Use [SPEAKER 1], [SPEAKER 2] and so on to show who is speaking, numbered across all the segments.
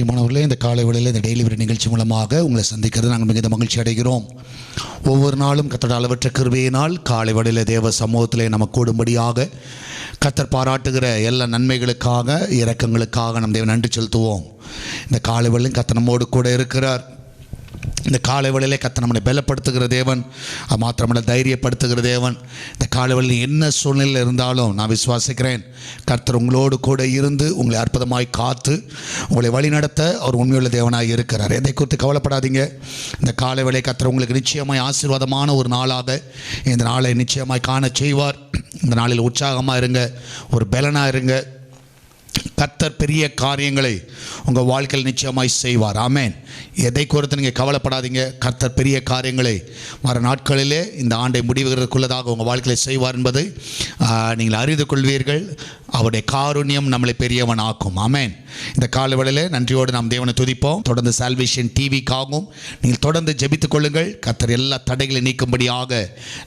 [SPEAKER 1] பிரியமானவர்களே, இந்த காலை வேளையில் இந்த டெய்லி விட நிகழ்ச்சி மூலமாக உங்களை சந்திக்கிறது நாங்கள் மிகுந்த மகிழ்ச்சி அடைகிறோம். ஒவ்வொரு நாளும் கர்த்தருடைய அளவற்ற கிருபையினால் காலை வேளையில் தேவ சமூகத்திலே நம்ம கூடும்படியாக கர்த்தர் பாராட்டுகிற எல்லா நன்மைகளுக்காக இரக்கங்களுக்காக நம் தேவன் நன்றி செலுத்துவோம். இந்த காலை வேளையில் கர்த்தர் நம்மோடு கூட இருக்கிறார். இந்த காலை வேளையிலே கர்த்தர் நம்மளை பலப்படுத்துகிற தேவன், அது மாத்திரமல்ல தைரியப்படுத்துகிற தேவன். இந்த காலை வேளையில் என்ன சூழ்நிலையில் இருந்தாலும் நான் விசுவாசிக்கிறேன், கர்த்தர் உங்களோடு கூட இருந்து உங்களை அற்புதமாய் காத்து உங்களை வழிநடத்த அவர் உண்மையுள்ள தேவனாக இருக்கிறார். எதை குறித்து கவலைப்படாதீங்க. இந்த காலை வேளை கர்த்தர் உங்களுக்கு நிச்சயமாய் ஆசீர்வாதமான ஒரு நாளாக இந்த நாளை நிச்சயமாய் காண செய்வார். இந்த நாளில் உற்சாகமாக இருங்க, ஒரு பலனாக இருங்க. கர்த்தர் பெரிய காரியங்களை உங்கள் வாழ்க்கையில் நிச்சயமாய் செய்வார். ஆமேன். எதை குறித்து நீங்கள் கவலைப்படாதீங்க. கர்த்தர் பெரிய காரியங்களை வர நாட்களிலே இந்த ஆண்டை முடிவுகளுக்குள்ளதாக உங்கள் வாழ்க்கையில் செய்வார் என்பதை நீங்கள் அறிந்து கொள்வீர்கள். அவருடைய காருண்யம் நம்மளை பெரியவன் ஆக்கும். ஆமேன். இந்த காலை வேளையிலே நன்றியோடு நாம் தேவனை துதிப்போம். தொடர்ந்து சால்வேஷன் டிவிக்காகவும் நீங்கள் தொடர்ந்து ஜெபித்துக் கொள்ளுங்கள். கர்த்தர் எல்லா தடைகளை நீக்கும்படியாக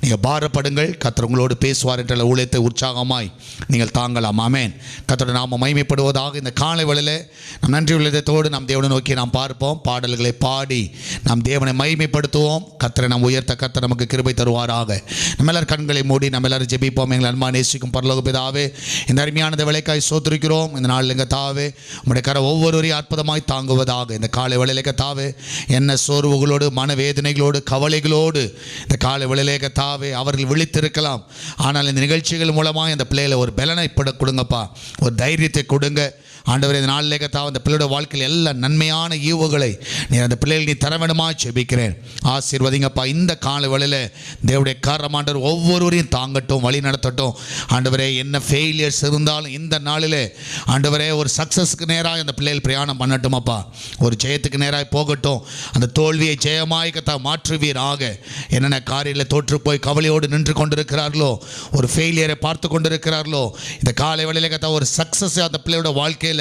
[SPEAKER 1] நீங்கள் பாரப்படுங்கள். கர்த்தர் உங்களோடு பேசுவார் என்ற ஊழியத்தை உற்சாகமாய் நீங்கள் தாங்கலாம். ஆமேன். கர்த்தருடைய நாம மகிமைப்படுவதாக. இந்த காலை வேளையிலே நாம் நன்றி உள்ளதோடு நாம் தேவனை நோக்கி நாம் பார்ப்போம். பாடல்களை பாடி நாம் தேவனை மகிமைப்படுத்துவோம். கர்த்தரை நாம் உயர்த்த கர்த்தர் நமக்கு கிருபை தருவாராக. நம்ம எல்லாரும் கண்களை மூடி நம்ம எல்லாரும் ஜெபிப்போம். எங்கள் அன்பான நேசிக்கும் பரலோக பிதாவே, இந்த அருமையான வேலைக்காய் சோத்திருக்கிறோம். இந்த நாளில் எங்கள் தாவே உம்முடைய கரை ஒவ்வொருவரையும் அற்புதமாய் தாங்குவதாக. இந்த காலை வேளையிலே தாவே என்ன சோர்வுகளோடு மனவேதனைகளோடு கவலைகளோடு இந்த காலை வேளையிலே தாவே அவர்கள் விழித்திருக்கலாம். ஆனால் இந்த நிகழ்ச்சிகள் மூலமாக இந்த பிள்ளைகளை ஒரு பலனை கொடுங்கப்பா, ஒரு தைரியத்தை கொடுங்க ஆண்டவரே. இந்த நாளிலே கர்த்தாவே அந்த பிள்ளையோட வாழ்க்கையில் எல்லா நன்மையான ஈவுகளை நீ அந்த பிள்ளைகள் நீ தர வேண்டுமா ஜெபிக்கிறேன். ஆசீர்வதிங்கப்பா. இந்த காலை வேளையில் தேவனுடைய கரம் ஆண்டவர் ஒவ்வொருவரையும் தாங்கட்டும், வழி நடத்தட்டும். ஆண்டவரே என்ன ஃபெயிலியர்ஸ் இருந்தாலும் இந்த நாளிலே ஆண்டவரே ஒரு சக்ஸஸ்க்கு நேராக அந்த பிள்ளைகள் பிரயாணம் பண்ணட்டுமாப்பா. ஒரு ஜெயத்துக்கு நேராக போகட்டும். அந்த தோல்வியை ஜெயமாய் கர்த்தா மாற்றுவீராக. என்னென்ன காரியத்தில் தோற்று போய் கவலையோடு நின்று கொண்டிருக்கிறார்களோ, ஒரு ஃபெயிலியரை பார்த்து கொண்டிருக்கிறார்களோ, இந்த காலை வேளையில் கர்த்தா ஒரு சக்ஸஸ் அந்த பிள்ளையோட வாழ்க்கையில்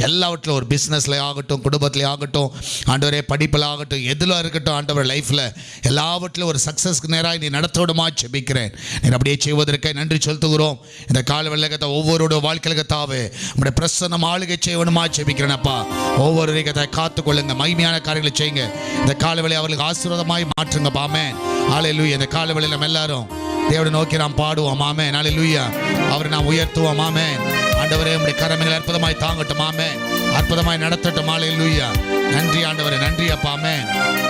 [SPEAKER 1] எல்லாவற்றிலும் ஒரு பிஸ்னஸில் ஆகட்டும், குடும்பத்தில் ஆகட்டும், ஆண்டவரே படிப்பில் ஆகட்டும், எதில் இருக்கட்டும், ஆண்டவர் லைஃப்பில் எல்லாவற்றிலும் ஒரு சக்ஸஸ்க்கு நேராக நீ நடத்தோடுமா ஜெபிக்கிறேன். நீ அப்படியே செய்வதற்கு நன்றி செலுத்துகிறோம். இந்த கால வெள்ளகத்தை ஒவ்வொருடைய வாழ்க்கையில் கத்தாவே நம்முடைய பிரசன்னம் ஆளுகை செய்யணுமா ஜெபிக்கிறேனப்பா. ஒவ்வொரு கத்தை காத்துக்கொள்ளுங்க, மகிமையான காரியங்களை செய்யுங்க. இந்த கால வேளை அவர்களுக்கு ஆசீர்வாதமாய் மாற்றுங்க. ஆமென். ஹல்லேலூயா. இந்த கால வேளையில் நம்ம எல்லாரும் தேவனை நோக்கி நாம் பாடுவோம். ஆமென். ஹல்லேலூயா. அவரை நாம் உயர்த்துவோம். ஆமென். ஆண்டவரே உம்முடைய கரங்களை அற்புதமாய் தாங்கட்டும். ஆமென். அற்புதமாய் நடத்தட்டும். ஹல்லேலூயா. நன்றி ஆண்டவரே, நன்றி அப்பா. ஆமென்.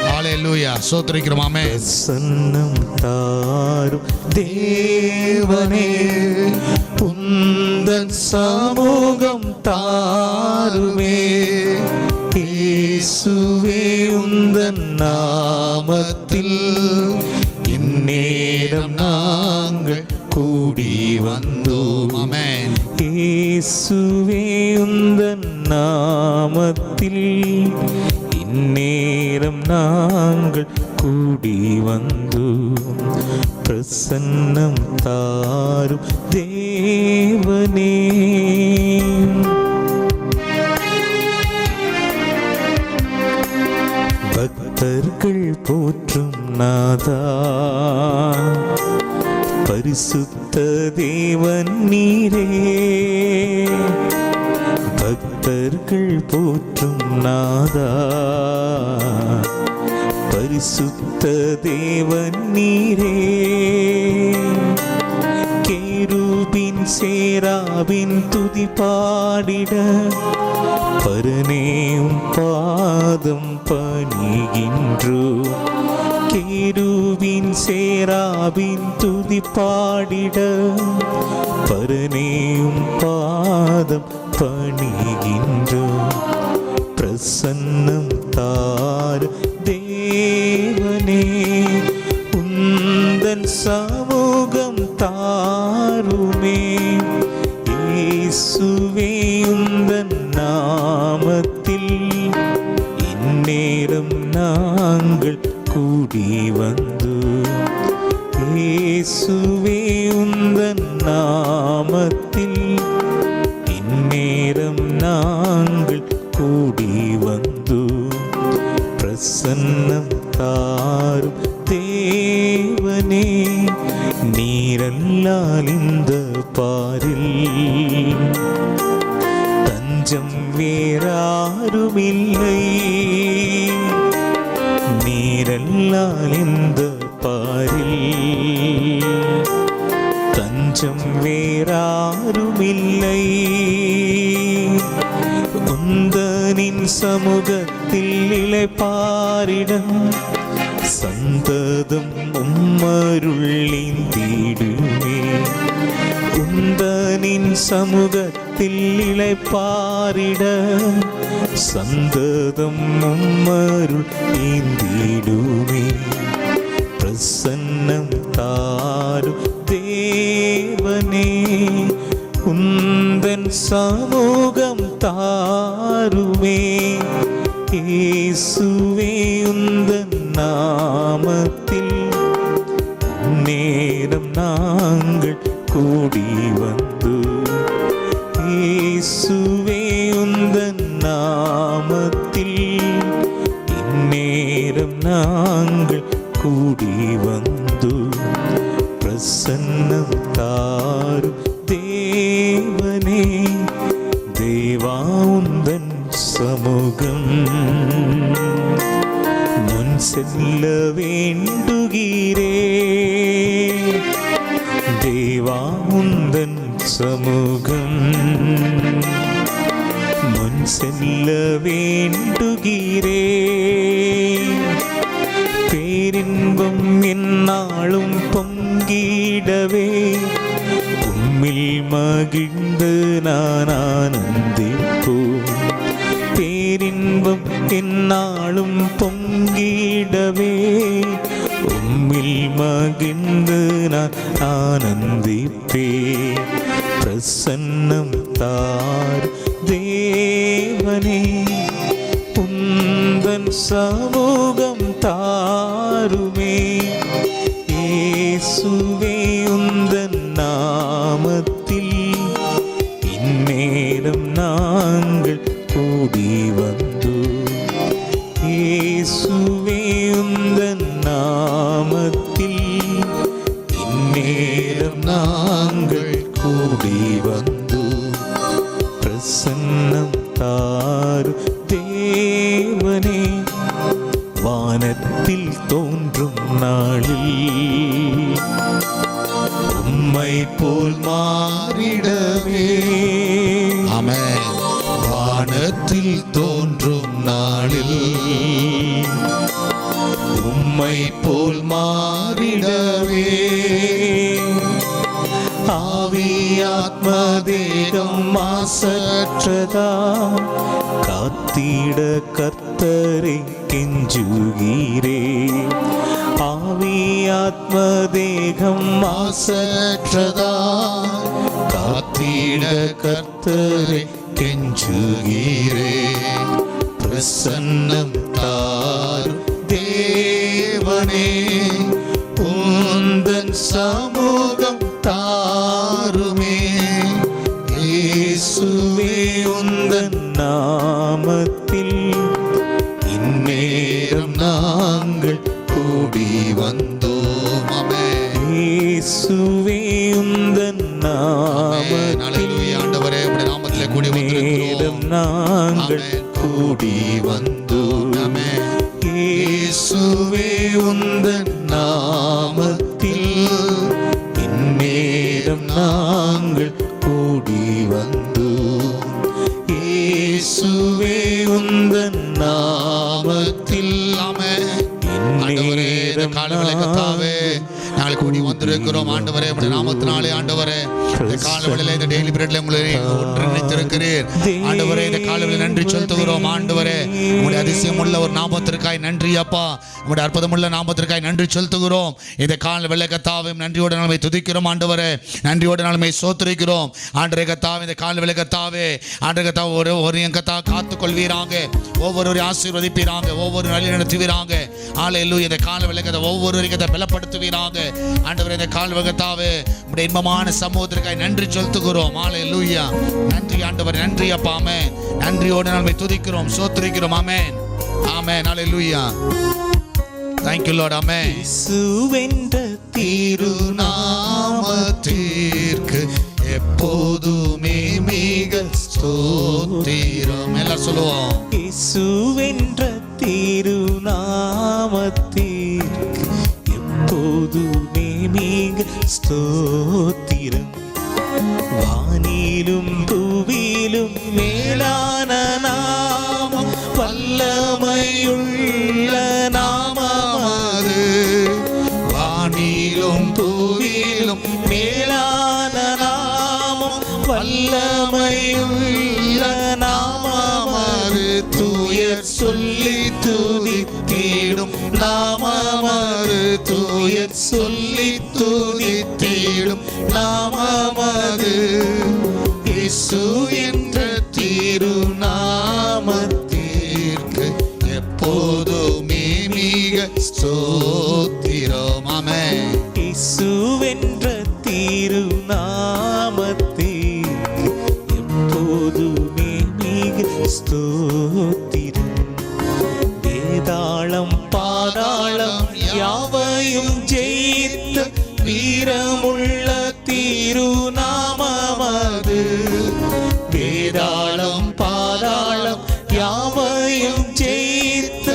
[SPEAKER 1] ஹல்லேலூயா. ஸ்தோத்திரிக்கிறோம். ஆமென்.
[SPEAKER 2] பிரசன்னம் தாரும் தேவனே, உந்தன் சமூகம் தாருமே. இயேசுவே உந்தன் நாமத்தில் இந்நேரம் நாங்கள் கூடி வந்தோம்.
[SPEAKER 1] ஆமென்.
[SPEAKER 2] இயேசுவே உந்தன் நாமத்தில் இந்நேரம் நாங்கள் கூடி வந்தோம். பிரசன்னம் தாரும் தேவனே. பக்தர்கள் போற்றும் நாதா, பரிசுத்த தேவன் நீரே. பக்தர்கள் போற்றும் நாதா, பரிசுத்த தேவன் நீரே. கேருபின் சேராபின் துதி பாடிட பரனேயும் பாதம் பணிகின்றோ. கேருபின் சேராபின் துதி பாடிட பரனேயும் பாதம் பணிகின்றோ. பிரசன்னம் தார் தேவனே, உந்தன் சமூகம் தாருமே. இயேசுவே உந்தன் நாமத்தில் இந்நேரம் நாங்கள் கூடி வந்தோம். இயேசுவே உந்தன் நாமத்தில் இந்நேரம் நாங்கள் கூடி வந்தோம். பிரசன்னம் தாரும் தேவனே, நீரல்லால் இந்த பாரில் தஞ்சம் வேறாருமில்லை. அவரில் தஞ்சம் வேறாருமில்லை. உந்தனின் சமூகத்தில் இளைப்பாரிட சந்ததம் உம்மருளிந்திடுமே. உந்தனின் சமூகத்தில் இளைப்பாரிட சந்ததம் உம்மருள் ஈந்திடுமே. பிரசன்னம் தாரும் தேவனே, உந்தன் சமூகம் தாருமே. இயேசுவே உந்தன் நாமத்தில் நேரம் நாங்கள் கூடி வந்து. இயேசுவே உந்தன் நாமத்தில் இந்நேரம் நாங்கள் கூடி வந்து. பிரசன்னம் தாரும் தேவனே, தேவா உந்தன் சமூகம் முன் செல்ல வேண்டுகிறே. தேவா உந்தன் சமூகம் முன் செல்ல வேண்டுகிறே. பேரின்பம் என்னாலும் பொங்கிடவே உம்மில் மகிழ்ந்து நான் ஆனந்திப்போம். பேரின்பம் என்னாலும் பொங்கிடவே உம்மில் மகிழ்ந்து நான் ஆனந்திப்பே. பிரசன்னம் தார் தேவனே, உந்தன் சமூகம் தாருமே. இயேசுவே உந்தன் நாமத்தில் இந்நேரம் நாங்கள் கூடி வந்து. இயேசுவே உந்தன் நாமத்தில் இந்நேரம் நாங்கள் கூடி வந்து. பிரசன்னம் தாரு தேவனே, வானத்தில் தோன்றும் நாளில் உம்மை போல் மாறிடவே.
[SPEAKER 1] ஆமென். வானத்தில் தோன்றும் நாளில்
[SPEAKER 2] உம்மை போல் மாறிடவே. ஆவி ஆத்ம தேகம் மாசற்றதா காத்திட கர்த்தரை கெஞ்சுகிறே. ஆவி ஆத்ம தேகம் மாசற்றதா காத்திட கர்த்தரை கெஞ்சுகிறே. பிரசன்னம் தாரும் தேவனே, உந்தன் சமூகம் தாருமே. இயேசுவே உந்தன் நாமத்தில் இந்நேரம் நாங்கள் கூடி வந்தோம். ஆமென். இயேசுவே உந்தன் நாமத்தில்
[SPEAKER 1] ஆண்டவரே உம்முடைய நாமத்திலே கூடி வந்திருக்கிறோம்.
[SPEAKER 2] நாங்கள் கூடி வந்தோம்.
[SPEAKER 1] ஆமென்.
[SPEAKER 2] இயேசுவே உந்தன் நாமத்தில் இந்நேரம் நாங்கள் கூடி வந்தோம். இயேசுவே உந்தன் நாமத்தில் இந்நேரம்
[SPEAKER 1] கர்த்தாவே நாங்கள் கூடி வந்திருக்கிறோம். ஆண்டவரே உம்முடைய நாமத்தினாலே ஆண்டவரே இந்த காலவெளியில இந்த டெய்லி பிரெட்ல உங்களை ஒன்றிணைத்திருக்கிறீர். ஆண்டவரே இந்த காலவெளியில நன்றி செலுத்துகிறோம். ஆண்டவரே உம்முடைய அதிசயமுள்ள ஒரு நாமத்திற்காய் நன்றி அப்பா. உம்முடைய அற்புதமுள்ள நாமத்திற்காய் நன்றி செலுத்துகிறோம். இந்த காலவெளியில கர்த்தாவே நன்றியோட நாளை துதிக்கிறோம். ஆண்டவரே நன்றியோட நாளை சோத்திரிக்கிறோம். ஆண்டவரே கர்த்தாவே இந்த காலவெளியில கர்த்தாவே ஆண்டவரே கர்த்தாவே ஒரு கர்த்தா காத்துக்கொள்வீராங்க, ஒவ்வொரு ஆசீர்வதிப்பீராங்க, ஒவ்வொரு வழி நடத்துவீராங்க. ஹல்லேலூயா. இந்த காலவெளியில கர்த்தா ஒவ்வொரு கர்த்தா பலப்படுத்துவீராங்க. ஆண்டவரே இந்த காலவெளியில கர்த்தாவே உம்முடைய இன்பமான சமூகத்திற்காய் நன்றி செலுத்துகிறோம். ஹல்லேலூயா. நன்றி ஆண்டவரே, நன்றி அப்பா. ஆமென். நன்றியோடு நாம துதிக்கிறோம், சோத்திரிக்கிறோம். ஆமென். ஆமென். ஹல்லேலூயா. Thank you Lord. Amen.
[SPEAKER 2] இயேசுவென்ற
[SPEAKER 1] திருநாமத்திற்கு எப்போதுமே மிக ஸ்தோத்திரம். எல்லாரும் சொல்லுவோம்.
[SPEAKER 2] இயேசுவென்ற திருநாமத்திற்கு எப்போதும் எப்போதுமே மிக ஸ்தோத்திரம். வானிலும் பூவிலும் மேலான நாமம், வல்லமையுள்ள நாமமாது.
[SPEAKER 1] வானிலும்
[SPEAKER 2] பூவிலும் மேலான நாமம், வல்லமையுள்ள நாமமாது. தூயர் சொல்லி துதித்திடும் நாமமாது. தூயர் சொல்லி துதித்திடும் நாமமாது. இயேசு என்ற திருநாமத்திற்கு எப்போதுமே மிக ஸ்தோத்திரம். ஆமென். இயேசு என்ற திருநாமத்திற்கு எப்போதுமே மிக ஸ்தோத்திரம். வேதாளம் பாதாளம் யாவையும் ஜெயித்த வீரமுள்ள திருநாமமாது. வேதாளம் பாதாளம் யாவையும் ஜெயித்த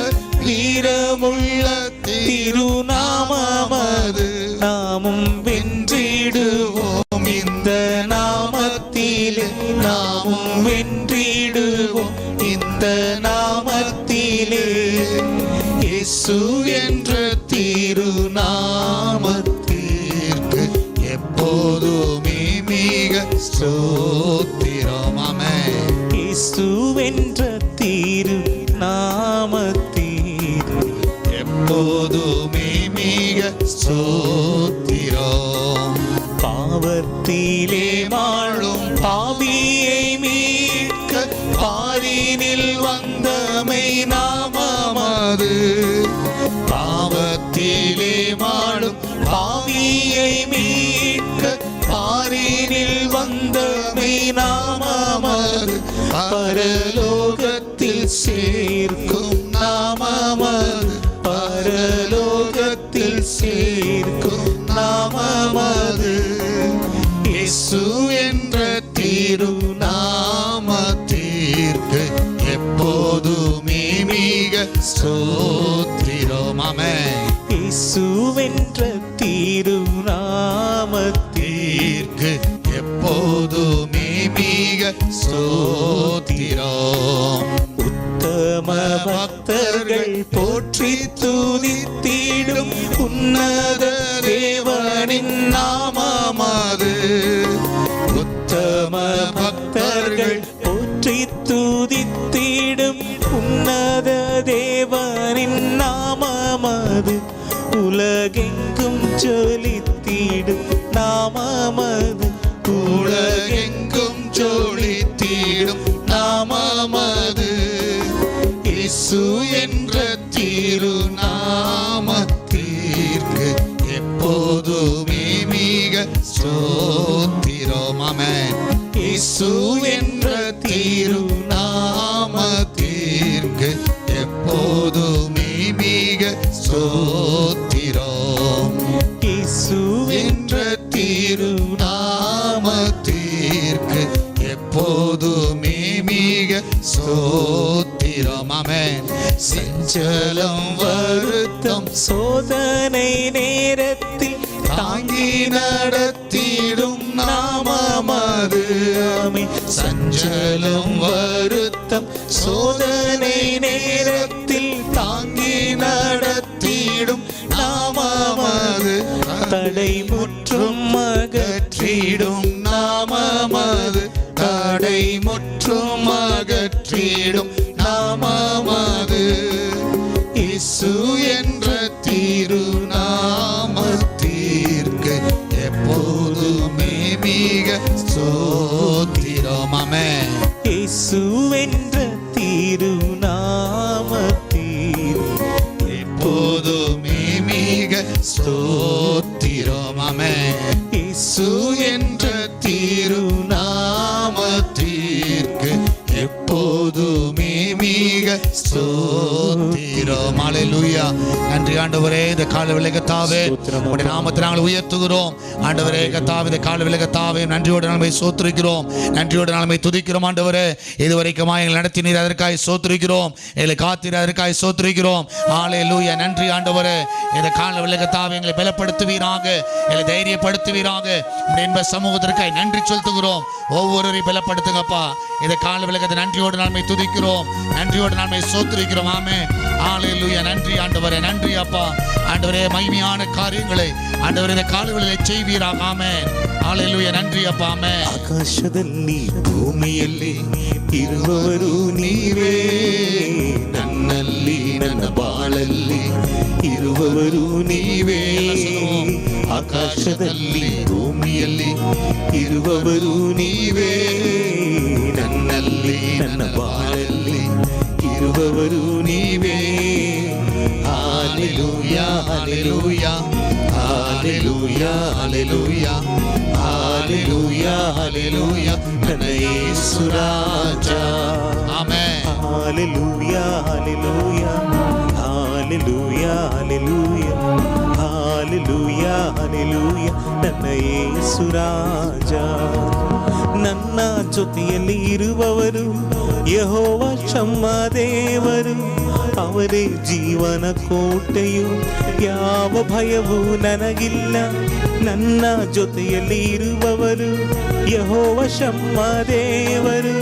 [SPEAKER 2] வீரமுள்ள திருநாமமாது. நாமும் வென்றிடுவோம் இந்த நாமத்திலே. நாமும் வென்றிடுவோம் இந்த நாமத்திலே. இயேசு என்ற திருநாமத்திற்கு எப்போதுமே மிக ஸ்தோத்திரம். ஆமென். இயேசு என்ற திருநாமத்திற்கு எப்போதுமே மிக ஸ்தோத்திரம். பாவத்திலே வாழும் பாவியை மீட்க பாரினில் வந்தமை நாமமாது. பாவத்திலே வாழும் பாவியை மீட்க பாரினில் வந்தமை நாமமாது. பரலோகத்தில் சேர்க்கும் நாமமாது. பரலோகத்தில் சேர்க்கும் நாமமாது. இயேசு என்ற திருநாமத்திற்கு எப்போதுமே மிக ஸ்தோத்திரம். ஆமென். இயேசு என்ற திருநாமத்திற்கு எப்போதுமே மிக ஸ்தோத்திரம். உத்தம பக்தர்கள் போற்றி துதித்திடும் உன்னத தேவனின் நாமமாது. உத்தம பக்தர்கள் போற்றி துதித்திடும் உன்னத தேவனின் நாமமாது. உலகெங்கும் ஜொலித்திடும் நாமமாது. உலகெங்கும் ஜொலித்திடும் நாமமாது. இயேசு என்ற திருநாமத்திற்கு எப்போதுமே மிக ஸ்தோத்திரம். ஆமென். இயேசு என்ற திருநாமத்திற்கு எப்போதுமே மிக ஸ்தோத்திரம். இயேசு என்ற திருநாமத்திற்கு எப்போதுமே மிக ஸ்தோத்திரம். ஆமென். செஞ்சலம் வருத்தம் சோதனை நேரத்தில் தாங்கி நடத்திடும் நாமமாது. ஆமென். சஞ்சலம் வருத்தம் சோதனை நேரத்தில் தாங்கி நடத்திடும் நாமமாது. தடை முற்றும் அகற்றிடும் நாமமாது. தடை முற்றும் அகற்றிடும் நாமமாது. இயேசு என்ற திருநாமத்திற்கு எப்போதுமே மிக ஸ்தோத்திரம். ஆமென். இயேசு என்ற திருநாமத்திற்கு எப்போதுமே மிக ஸ்தோத்திரம். ஆமென். இயேசு என்ற திருநாமத்திற்கு எப்போதுமே மிக ஸ்தோத்திரம்.
[SPEAKER 1] துதிக்கிறோம். ஹல்லேலூயா. நன்றி ஆண்டவரே. இந்த காலை கர்த்தாவே உம்முடைய நாமத்தை நாங்கள் உயர்த்துகிறோம். ஆண்டவரே கர்த்தாவே, இந்த காலை கர்த்தாவே நன்றியோடு நாங்கள் ஸ்தோத்திரிக்கிறோம். நன்றியோடு நாங்கள் துதிக்கிறோம். ஆண்டவரே, இதுவரைக்கும் எங்களை நடத்தினீர், அதற்காக ஸ்தோத்திரிக்கிறோம். எங்களை காத்தீர், அதற்காக ஸ்தோத்திரிக்கிறோம். ஹல்லேலூயா. நன்றி ஆண்டவரே. இந்த காலை கர்த்தாவே எங்களை பலப்படுத்துவீராக, எங்களை தைரியப்படுத்துவீராக. உம்முடைய இன்ப சமூகத்திற்காக நன்றி செலுத்துகிறோம். ஒவ்வொருவரையும் பலப்படுத்துங்கப்பா. இந்த காலை விளக்கத்தை நன்றியோடு நாங்கள் துதிக்கிறோம். நன்றியோடு நாங்கள் ஸ்தோத்திரிக்கிறோம். ஆமென். ஹல்லேலூயா. நன்றி ஆண்டவரே. நன்றி அப்பா. ஆண்டவரே, மகிமையான காரியங்களை ஆண்டவரே இந்த காலைகளிலே செய்வீராக. ஆமென். ஹல்லேலூயா. நன்றி அப்பா. ಆಮೆನ್.
[SPEAKER 2] ಆಕಾಶದಲ್ಲಿ ಭೂಮಿಯಲ್ಲಿ ಇರುವವರು ನೀವೇ, ನನ್ನಲ್ಲಿ ನನ್ನ ಬಾಳಲ್ಲಿ ಇರುವವರು ನೀವೇ. ಆಕಾಶದಲ್ಲಿ ಭೂಮಿಯಲ್ಲಿ ಇರುವವರು ನೀವೇ, ನನ್ನಲ್ಲಿ ನನ್ನ ಬಾಳಲ್ಲಿ ಇರುವವರು ನೀವೇ. Hallelujah hallelujah hallelujah hallelujah hallelujah hallelujah ನನ್ನ ಯೇಸು ರಾಜ. Amen. Hallelujah hallelujah hallelujah hallelujah hallelujah hallelujah ನನ್ನ ಯೇಸು ರಾಜ. ನನ್ನ ಜೊತೆಯಲ್ಲಿ ಇರುವವರು ಯೆಹೋವ ಶಮ್ಮ ದೇವರು, ಅವರೇ ಜೀವನ ಕೋಟೆಯು, ಯಾವ ಭಯವೂ ನನಗಿಲ್ಲ. ನನ್ನ ಜೊತೆಯಲ್ಲಿ ಇರುವವರು ಯೆಹೋವ ಶಮ್ಮ ದೇವರು,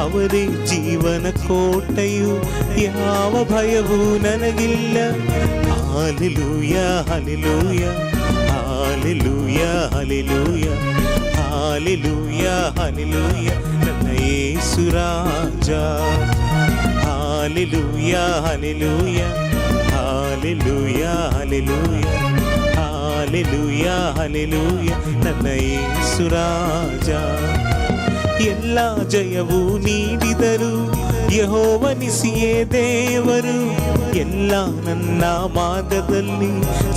[SPEAKER 2] ಅವರೇ ಜೀವನ ಕೋಟೆಯು, ಯಾವ ಭಯವೂ ನನಗಿಲ್ಲ. Hallelujah hallelujah hallelujah hallelujah hallelujah hallelujah ನನ್ನ ಯೇಸು ರಾಜ. Hallelujah hallelujah hallelujah hallelujah hallelujah hallelujah ನನ್ನ ಯೇಸು ರಾಜ. ಎಲ್ಲ ಜಯವೂ ನೀಡಿದರು ಯೆಹೋವನಿಸಿಯೇ ದೇವರು, ಎಲ್ಲ ನನ್ನ ಮಾರ್ಗದಲ್ಲಿ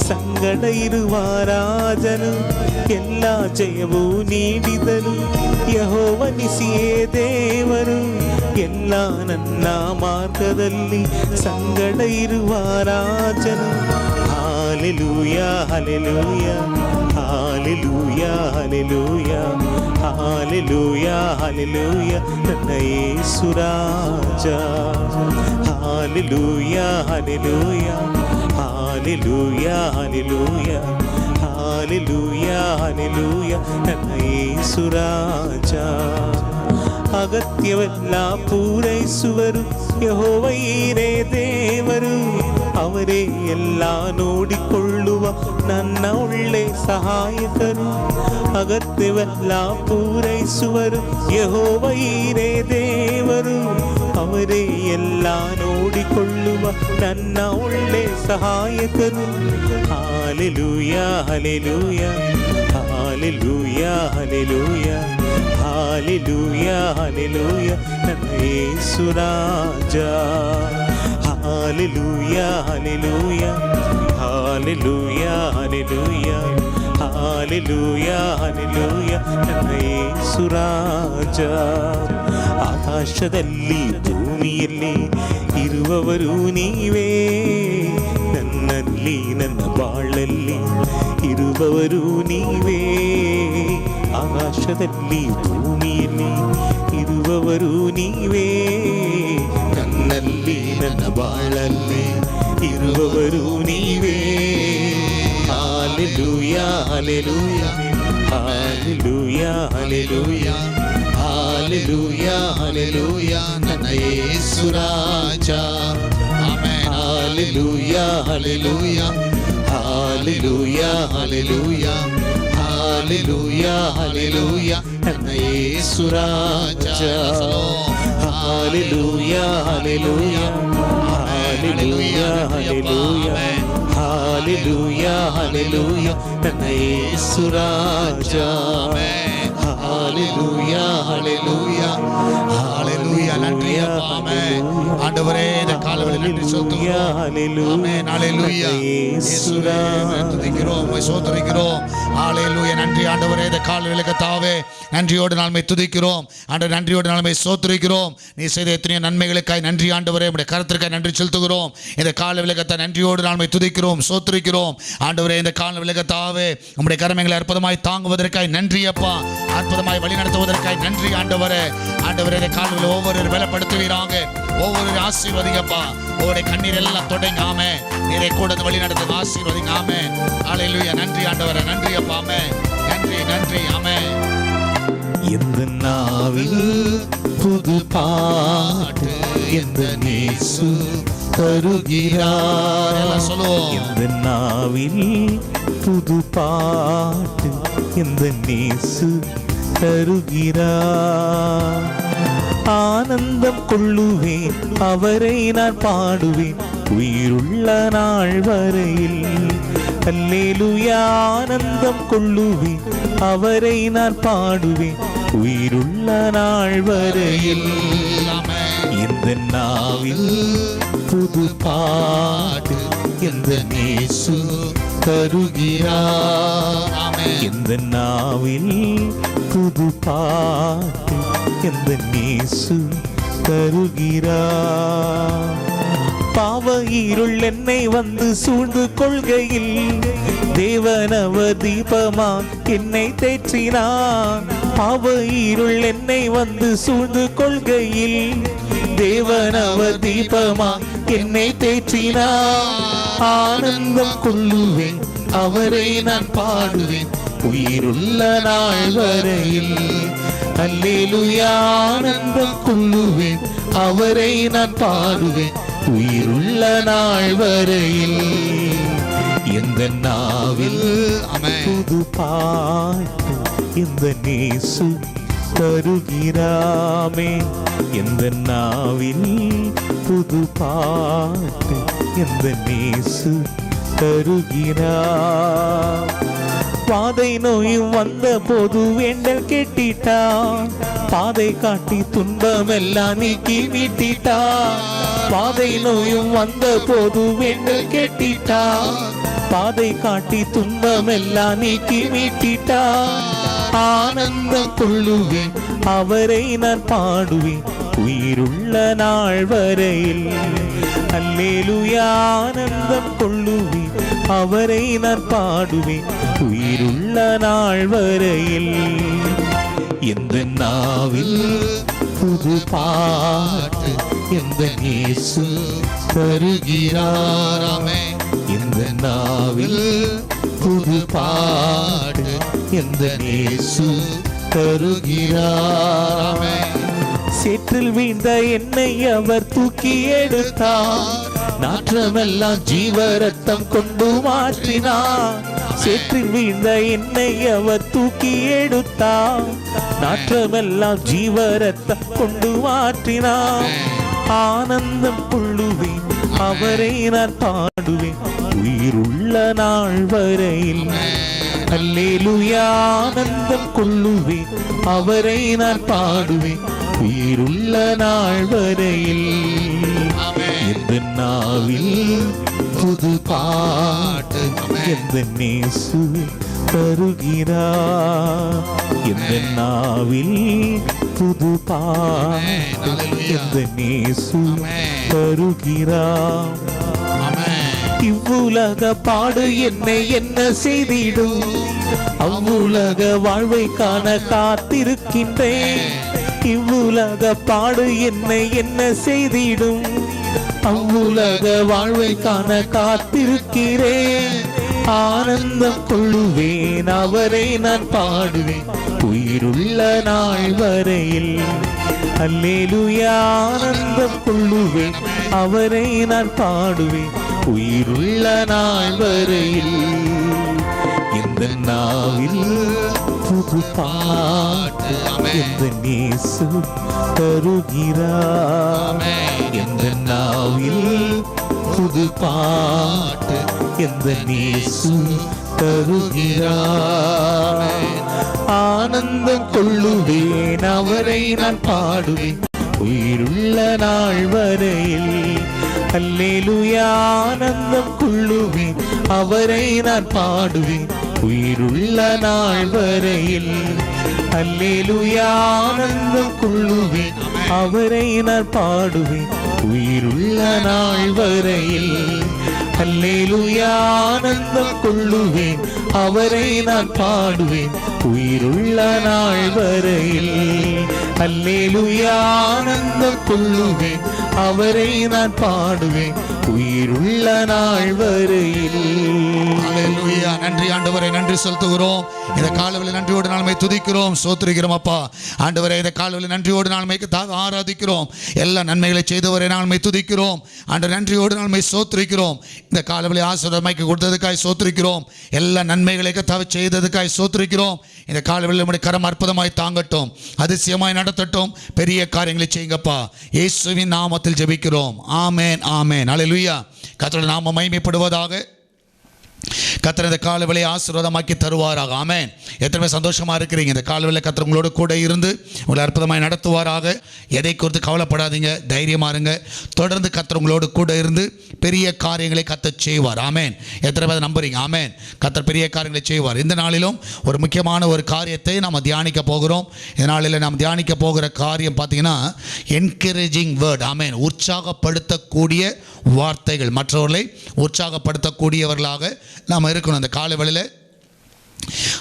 [SPEAKER 2] ಸಂಗಡ ಇರುವ ರಾಜನು. ಎಲ್ಲ ಜಯವೂ ನೀಡಿದರು ಯೆಹೋವನಿಸಿಯೇ ದೇವರು, ಎಲ್ಲ ನನ್ನ ಮಾರ್ಗದಲ್ಲಿ ಸಂಗಡ ಇರುವ ರಾಜನು. Hallelujah hallelujah hallelujah hallelujah hallelujah hallelujah ನನ್ನ ಯೇಸು ರಾಜ. Hallelujah hallelujah hallelujah hallelujah hallelujah hallelujah ನನ್ನ ಯೇಸು ರಾಜ. ಅಗತ್ಯವೆಲ್ಲ ಪೂರೈಸುವರು ಯೆಹೋವನೇ ದೇವರು, ಅವರೇ ಎಲ್ಲ ನೋಡಿಕೊಳ್ಳುವ ನನ್ನ ಒಳ್ಳೆ ಸಹಾಯಕರು. ಅಗತ್ಯವೆಲ್ಲ ಪೂರೈಸುವರು ಯೆಹೋವನೇ ದೇವರು, ಅವರೇ ಎಲ್ಲ ನೋಡಿಕೊಳ್ಳುವ ನನ್ನ ಒಳ್ಳೆ ಸಹಾಯಕರು. Hallelujah hallelujah hallelujah hallelujah hallelujah hallelujah ನನ್ನ ಯೇಸು ರಾಜ. Hallelujah hallelujah hallelujah hallelujah hallelujah hallelujah ನನ್ನ ಯೇಸು ರಾಜ. ಆಕಾಶದಲ್ಲಿ ಭೂಮಿಯಲ್ಲಿ ಇರುವವರು ನೀವೇ, ನನ್ನಲ್ಲಿ ನನ್ನ ಬಾಳಲ್ಲಿ ಇರುವವರು ನೀವೇ. ಆಕಾಶದಲ್ಲಿ ಭೂಮಿಯಲ್ಲಿ ಇರುವವರು ನೀವೇ, ನನ್ನಲ್ಲಿ ನನ್ನ ಬಾಳಲ್ಲಿ ಇರುವವರು ನೀವೇ. Hallelujah hallelujah hallelujah hallelujah hallelujah hallelujah ನನ್ನ ಯೇಸು ರಾಜ. Amen. Hallelujah hallelujah hallelujah hallelujah hallelujah hallelujah ನನ್ನ ಯೇಸು ರಾಜ. Hallelujah hallelujah hallelujah hallelujah hallelujah hallelujah ನನ್ನ ಯೇಸು ರಾಜ. ஹalleluya
[SPEAKER 1] ஹalleluya ஹalleluya நன்றி அப்பா ஆமென் ஆண்டவரே இந்த காலைவேளை நன்றி செலுத்துகிறோம் ஆமென் ஹalleluya இயேசுவே துதிக்கிறோம் உம்மை ஸ்தோத்திரிக்கிறோம் ஹalleluya நன்றி ஆண்டவரே இந்த காலைவேளை கர்த்தாவே நன்றியோடு நாமே துதிக்கிறோம் ஆண்டவரே நன்றியோடு நாமே ஸ்தோத்திரிக்கிறோம் நீ செய்த எத்தனை நன்மைகளுக்காய் நன்றி ஆண்டவரே உம்முடைய கரத்திற்காய் நன்றி செலுத்துகிறோம் இந்த காலைவேளை கர்த்தா நன்றியோடு நாமே துதிக்கிறோம் ஸ்தோத்திரிக்கிறோம் ஆண்டவரே இந்த காலைவேளை கர்த்தாவே உம்முடைய கரங்களை அற்புதமாய் தாங்குவதற்காய் நன்றி அப்பா அற்புதமாய் வழி நடத்துவதற்காய் நன்றி ஆண்டவரே ஆண்டவரே இந்த காலைவேளை ஒவ்வொரு பலப்படுத்துவீராக ஒவ்வொரு ஆசீர்வதிங்கப்பா ஒவ்வொரு கண்ணீர் எல்லாம் தொடங்க ஆமே நீரை கூட வழி நடத்துங்க ஆசீர்வதிங்க ஆமே ஹalleluya நன்றி ஆண்டவரே நன்றி அப்பா ஆமே நன்றி நன்றி ஆமே
[SPEAKER 2] இந்த நாவில் புது பாட்டு இந்த இயேசு தருகிறார்
[SPEAKER 1] எல்லாம் சொல்லுவோம்
[SPEAKER 2] இந்த நாவில் புது பாட்டு இந்த இயேசு தருகிறார் ஆனந்தம் கொள்ளுவேன் அவரை நான் பாடுவேன் உயிருள்ள நாள் வரையில் அல்லேலூயா ஆனந்தம் கொள்ளுவேன் அவரை நான் பாடுவேன் உயிருள்ள நாள் வரையில் இந்த நாவில் புது பாட்டு இந்த இயேசு தருகிறார் இந்த நாவில் புது பாட்டு இந்த இயேசு தருகிறார் பாவ இருள் என்னை வந்து சூழ்ந்து கொள்கையில் தேவனவ தீபமா என்னை தேற்றினான் பாவ இருள் என்னை வந்து சூழ்ந்து கொள்கையில் தேவனவ தீபமா என்னை தேற்றினான் ஆனந்தம் கொள்ளுவேன் அவரை நான் பாடுவேன் உயிருள்ள நாள் வரையில் அல்லேலூயா ஆனந்தம் கொள்ளுவேன் அவரை நான் பாடுவேன் உயிருள்ள நாள் வரையில் எந்த நாவில் புது பாட்டு இந்த இயேசு தருகிறாமே எந்த நாவில் புது பாட்டு இந்த இயேசு தருகிறார் பாதை நோயும் வந்த போது வேண்டல் கேட்டிட்டான் பாதை காட்டி துன்பம் எல்லாம் நீக்கி மீட்டிட்டான் பாதை நோயும் வந்த போது வேண்டல் கேட்டிட்டான் பாதை காட்டி துன்பம் எல்லாம் நீக்கி மீட்டிட்டான் ஆனந்தம் கொள்ளுவேன் அவரை நான் பாடுவேன் உயிருள்ள நாள் வரையில் அல்லேலூயா ஆனந்தம் கொள்ளுவேன் அவரை நான் பாடுவேன் உயிருள்ள நாள் வரையில் எந்த நாவில் புது பாட்டு எந்த இயேசு தருகிறாராமே எந்த நாவில் புது பாட்டு எந்த இயேசு தருகிறாராமே சேற்றில் வீழ்ந்த என்னை அவர் தூக்கி எடுத்தார் நாற்றமெல்லாம் ஜீவரத்தம் கொண்டு மாற்றினார் சேற்றில் வீழ்ந்த என்னை அவர் தூக்கி எடுத்தார் நாற்றமெல்லாம் ஜீவரத்தம் கொண்டு மாற்றினார் ஆனந்தம் கொள்ளுவேன் அவரை நான் பாடுவேன் உயிருள்ள நாள் வரையில் அல்லேலூயா ஆனந்தம் கொள்ளுவேன் அவரை நான் பாடுவேன் உயிருள்ள நாள் வரையில் எந்த நாவில் புது பாட்டு எந்த இயேசு தருகிறார் எந்த நாவில் புது பாட்டு எந்த இயேசு தருகிறார் இவ்வுலக பாடு என்னை என்ன செய்திடும் அவ்வுலக வாழ்வை காண காத்திருக்கின்றேன் இவ்வுலக பாடு என்னை என்ன செய்திடும் அவ்வுலக வாழ்வை காண காத்திருக்கிறேன் ஆனந்தம் கொள்ளுவேன் அவரை நான் பாடுவேன் உயிருள்ள நாள் வரையில் அல்லேலூயா ஆனந்தம் கொள்ளுவேன் அவரை நான் பாடுவேன் உயிருள்ள நாள் வரையில் இந்த நாவில் புது பாட்டு எந்த இயேசு தருகிறார் எந்த நாவில் புது பாட்டு எந்த இயேசு தருகிறார் ஆனந்தம் கொள்ளுவேன், அவரை நான் பாடுவேன் உயிருள்ள நாள் வரையில். அல்லேலூயா, ஆனந்தம் கொள்ளுவேன், அவரை நான் பாடுவேன் உயிருள்ள நாள் வரையில். அல்லேலூயா, ஆனந்தம் கொள்ளுவேன், அவரை நான் பாடுவேன் உயிருள்ள நாள் வரையில். அல்லேலூயா, ஆனந்தம் கொள்ளுவேன், அவரை நான் பாடுவேன் உயிருள்ள நாள் வரையில். அல்லேலூயா, ஆனந்தம் கொள்ளுவேன், அவரை நான் பாடுவேன் உயிருள்ள நாள் வரையில்.
[SPEAKER 1] அல்லேலூயா. நன்றி ஆண்டவரே, நன்றி செலுத்துகிறோம். இந்த காலவெளி நன்றியோடு நாள்மை துதிக்கிறோம், சோத்திரிக்கிறோம் அப்பா. ஆண்டவரே, இந்த காலவெளி நன்றியோடு நாள்மைக்கு ஆராதிக்கிறோம். எல்லா நன்மைகளை செய்தவரை நாள்மை துதிக்கிறோம். ஆண்டு நன்றியோடு நாள்மை சோத்திரிக்கிறோம். இந்த காலவெளி ஆசீர்வாதமாக்கி கொடுத்ததுக்காய் சோத்திரிக்கிறோம். எல்லா நன்மைகளை செய்ததுக்காய் சோத்திரிக்கிறோம். இந்த காலவெளி நம்முடைய கரம் அற்புதமாய் தாங்கட்டும், அதிசயமாய் நடத்தட்டும், பெரிய காரியங்களை செய்யுங்கப்பா. இயேசுவின் நாமத்தில் ஜெபிக்கிறோம். ஆமென், ஆமென். அல்லேலூயா. கர்த்தருடைய நாமம் மகிமைப்படுவதாக. கர்த்தர் இந்த காலவெளியை ஆசீர்வாதமாக்கி தருவாராக. ஆமென். எத்தனை சந்தோஷமா இருக்கிறீங்க? இந்த காலவெளியில் கர்த்தர் உங்களோட கூட இருந்து உங்களை அற்புதமாய் நடத்துவாராக. எதை குறித்து கவலைப்படாதீங்க, தைரியமா இருங்க. தொடர்ந்து கர்த்தர் உங்களோடு கூட இருந்து பெரிய காரியங்களை கர்த்தர் செய்வார். ஆமென். எத்தனை பேர் நம்புறீங்க? ஆமென். கர்த்தர் பெரிய காரியங்களை செய்வார். இந்த நாளிலும் ஒரு முக்கியமான ஒரு காரியத்தை நாம் தியானிக்க போகிறோம். இந்த நாளில் நாம் தியானிக்க போகிற காரியம் பார்த்தீங்கன்னா என்கரேஜிங் வேர்ட். ஆமென். உற்சாகப்படுத்தக்கூடிய வார்த்தைகள், மற்றவர்களை உற்சாகப்படுத்தக்கூடியவர்களாக நாம் இருக்கணும். இந்த காலவெளியில்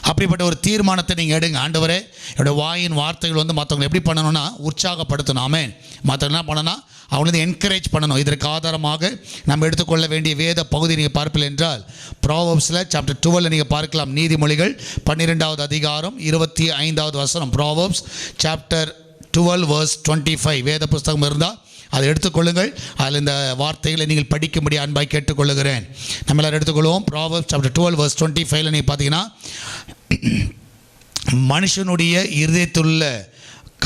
[SPEAKER 1] அப்படிப்பட்ட ஒரு தீர்மானத்தை நீங்கள் எடுங்க. ஆண்டவரே, என்னோட வாயின் வார்த்தைகள் வந்து மற்றவங்களை எப்படி பண்ணணும்னா உற்சாகப்படுத்தணும். ஆமென். மற்றவங்க என்ன பண்ணணும்னா அவங்கள என்கரேஜ் பண்ணணும். இதற்கு ஆதாரமாக நம்ம எடுத்துக்கொள்ள வேண்டிய வேத பகுதி நீங்கள் பார்ப்பீர்கள் என்றால் ப்ராவர்ப்ஸில் சாப்டர் 12 நீங்கள் பார்க்கலாம். நீதிமொழிகள் 12வது அதிகாரம் 25வது வசனம். ப்ராவர்ப்ஸ் சாப்டர் 12 verse 25 வேத புஸ்தகம் இருந்தால் அதை எடுத்துக்கொள்ளுங்கள். அதில் இந்த வார்த்தைகளை நீங்கள் படிக்கும்படி அன்பாய் கேட்டுக்கொள்ளுகிறேன். நம்ம எல்லாரும் எடுத்துக்கொள்வோம். ப்ராவர்ப்ஸ் சாப்டர் 12 verse 25 நீங்கள் பார்த்தீங்கன்னா, மனுஷனுடைய இருதயத்துள்ள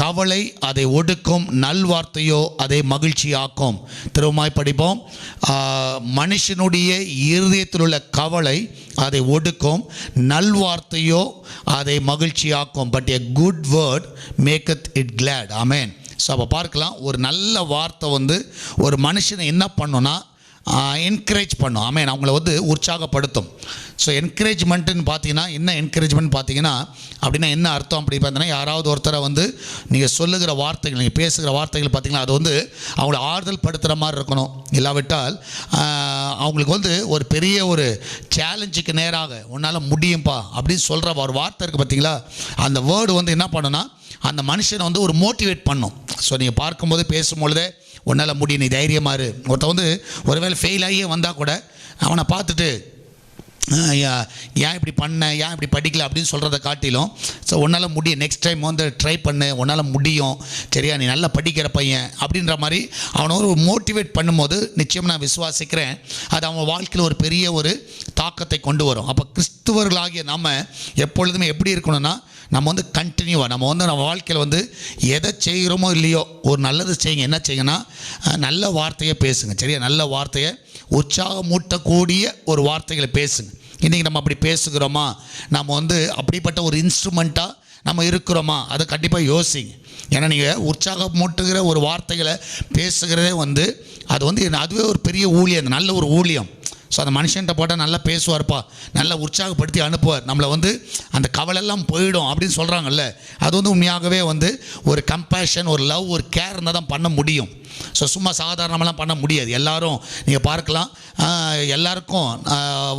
[SPEAKER 1] கவலை அதை ஒடுக்கும், நல்வார்த்தையோ அதை மகிழ்ச்சியாக்கும். திரும்பமாய் படிப்போம். மனுஷனுடைய இருதயத்தில் உள்ள கவலை அதை ஒடுக்கும், நல்வார்த்தையோ அதை மகிழ்ச்சியாக்கும். But a good word maketh it glad. Amen. So அப்போ பார்க்கலாம், ஒரு நல்ல வார்த்தை வந்து ஒரு மனுஷனை என்ன பண்ணுன்னா என்கரேஜ் பண்ணும். ஆமென். அவங்கள வந்து உற்சாகப்படுத்தும். ஸோ என்கரேஜ்மெண்ட்டுன்னு பார்த்தீங்கன்னா என்ன? என்கரேஜ்மெண்ட் பார்த்தீங்கன்னா அப்படின்னா என்ன அர்த்தம்? அப்படி பார்த்தீங்கன்னா யாராவது ஒருத்தரை வந்து நீங்கள் சொல்லுகிற வார்த்தைகள், நீங்கள் பேசுகிற வார்த்தைகள் பார்த்தீங்கன்னா அது வந்து அவங்கள ஆறுதல் படுத்துகிற மாதிரி இருக்கணும். இல்லாவிட்டால் அவங்களுக்கு வந்து ஒரு பெரிய ஒரு சேலஞ்சுக்கு நேராக உன்னால் முடியும்பா அப்படின்னு சொல்கிற ஒரு வார்த்தை இருக்குது பார்த்தீங்களா? அந்த வேர்டு வந்து என்ன பண்ணுன்னா அந்த மனுஷனை வந்து ஒரு மோட்டிவேட் பண்ணும். ஸோ நீங்கள் பார்க்கும்போது பேசும்பொழுதே உன்னால் முடியும், நீ தைரியமாக இரு. ஒருத்தன் வந்து ஒருவேளை ஃபெயில் ஆகியே வந்தால் கூட அவனை பார்த்துட்டு ஏன் இப்படி பண்ண, ஏன் இப்படி படிக்கல அப்படின்னு சொல்கிறத காட்டிலும், ஸோ உன்னால் முடியும், நெக்ஸ்ட் டைம் வந்து ட்ரை பண்ணு, உன்னால் முடியும், சரியா, நீ நல்லா படிக்கிற பையன் அப்படின்ற மாதிரி அவனை ஒரு மோட்டிவேட் பண்ணும்போது நிச்சயம் நான் விசுவாசிக்கிறேன் அது அவன் வாழ்க்கையில் ஒரு பெரிய ஒரு தாக்கத்தை கொண்டு வரும். அப்போ கிறிஸ்துவர்களாகிய நம்ம எப்பொழுதுமே எப்படி இருக்கணும்னா நம்ம வந்து கண்டினியூவாக நம்ம வாழ்க்கையில் வந்து எதை செய்கிறோமோ இல்லையோ ஒரு நல்லது செய்யுங்க. என்ன செய்யுங்கன்னா நல்ல வார்த்தையை பேசுங்க. சரியா, நல்ல வார்த்தையை உற்சாகமூட்டக்கூடிய ஒரு வார்த்தைகளை பேசுங்க. இன்றைக்கி நம்ம அப்படி பேசுகிறோமா? நம்ம வந்து அப்படிப்பட்ட ஒரு இன்ஸ்ட்ருமெண்ட்டாக நம்ம இருக்கிறோமா? அதை கண்டிப்பாக யோசிங்க. ஏன்னா நீங்கள் உற்சாகமூட்டுகிற ஒரு வார்த்தைகளை பேசுகிறதே வந்து அது வந்து அதுவே ஒரு பெரிய ஊழியம், நல்ல ஒரு ஊழியம். ஸோ அந்த மனுஷன்ட்ட போட்டால் நல்லா பேசுவார்ப்பா, நல்லா உற்சாகப்படுத்தி அனுப்புவார், நம்மளை வந்து அந்த கவலையெல்லாம் போயிடும் அப்படின்னு சொல்கிறாங்கல்ல, அது வந்து உண்மையாகவே வந்து ஒரு கம்பேஷன், ஒரு லவ், ஒரு கேர் இருந்தால் தான் பண்ண முடியும். ஸோ சும்மா சாதாரணமெல்லாம் பண்ண முடியாது. எல்லாரும் நீங்கள் பார்க்கலாம், எல்லாருக்கும்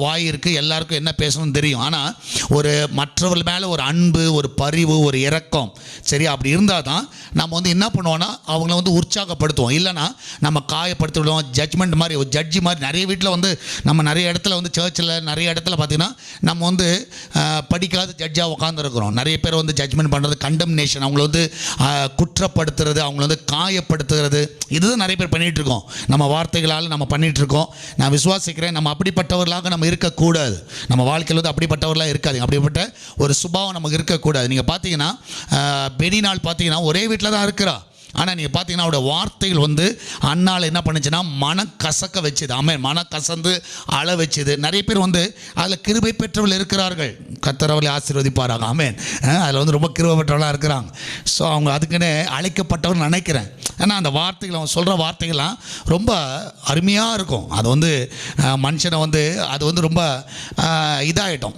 [SPEAKER 1] வாய் இருக்குது, எல்லாருக்கும் என்ன பேசணும்னு தெரியும். ஆனால் ஒரு மற்றவர்கள் மேலே ஒரு அன்பு, ஒரு பரிவு, ஒரு இரக்கம், சரி, அப்படி இருந்தால் தான் நம்ம வந்து என்ன பண்ணுவோன்னா அவங்கள வந்து உற்சாகப்படுத்துவோம். இல்லைனா நம்ம காயப்படுத்தி விடுவோம். ஜட்ஜ்மெண்ட் மாதிரி, ஒரு ஜட்ஜி மாதிரி. நிறைய வீட்டில் வந்து நம்ம நிறைய இடத்துல வந்து சர்ச்சில் நிறைய இடத்துல பார்த்திங்கன்னா நம்ம வந்து படிக்காத ஜட்ஜாக உட்காந்துருக்குறோம். நிறைய பேர் வந்து ஜட்ஜ்மெண்ட் பண்ணுறது, கண்டம்னேஷன், அவங்கள வந்து குற்றப்படுத்துறது, அவங்கள வந்து காயப்படுத்துகிறது, இதுதான் நிறைய பேர் பண்ணிகிட்ருக்கோம். நம்ம வார்த்தைகளால் நம்ம பண்ணிகிட்ருக்கோம். நான் விசுவாசிக்கிறேன் நம்ம அப்படிப்பட்டவர்களாக நம்ம இருக்கக்கூடாது. நம்ம வாழ்க்கையில் வந்து அப்படிப்பட்டவர்களாக இருக்காது. அப்படிப்பட்ட ஒரு சுபாவம் நமக்கு இருக்கக்கூடாது. நீங்கள் பார்த்தீங்கன்னா பெனிநாள் பார்த்தீங்கன்னா ஒரே வீட்டில் தான் இருக்கிறா. ஆனால் நீங்கள் பார்த்தீங்கன்னா அவருடைய வார்த்தைகள் வந்து அண்ணால் என்ன பண்ணுச்சுன்னா மனக்கசக்க வச்சுது. ஆமென். மனக்கசந்து அழ வச்சுது. நிறைய பேர் வந்து அதில் கிருபை பெற்றவர்கள் இருக்கிறார்கள். கர்த்தர் அவர்களை ஆசீர்வதிப்பாராங்க. ஆமென். அதில் வந்து ரொம்ப கிருபை பெற்றவர்களாக இருக்கிறாங்க. ஸோ அவங்க அதுக்குன்னு அழைக்கப்பட்டவர்னு நினைக்கிறேன். ஏன்னா அந்த வார்த்தைகள் அவங்க சொல்கிற வார்த்தைகள்லாம் ரொம்ப அருமையாக இருக்கும். அது வந்து மனுஷனை வந்து அது வந்து ரொம்ப இதாகிட்டோம்,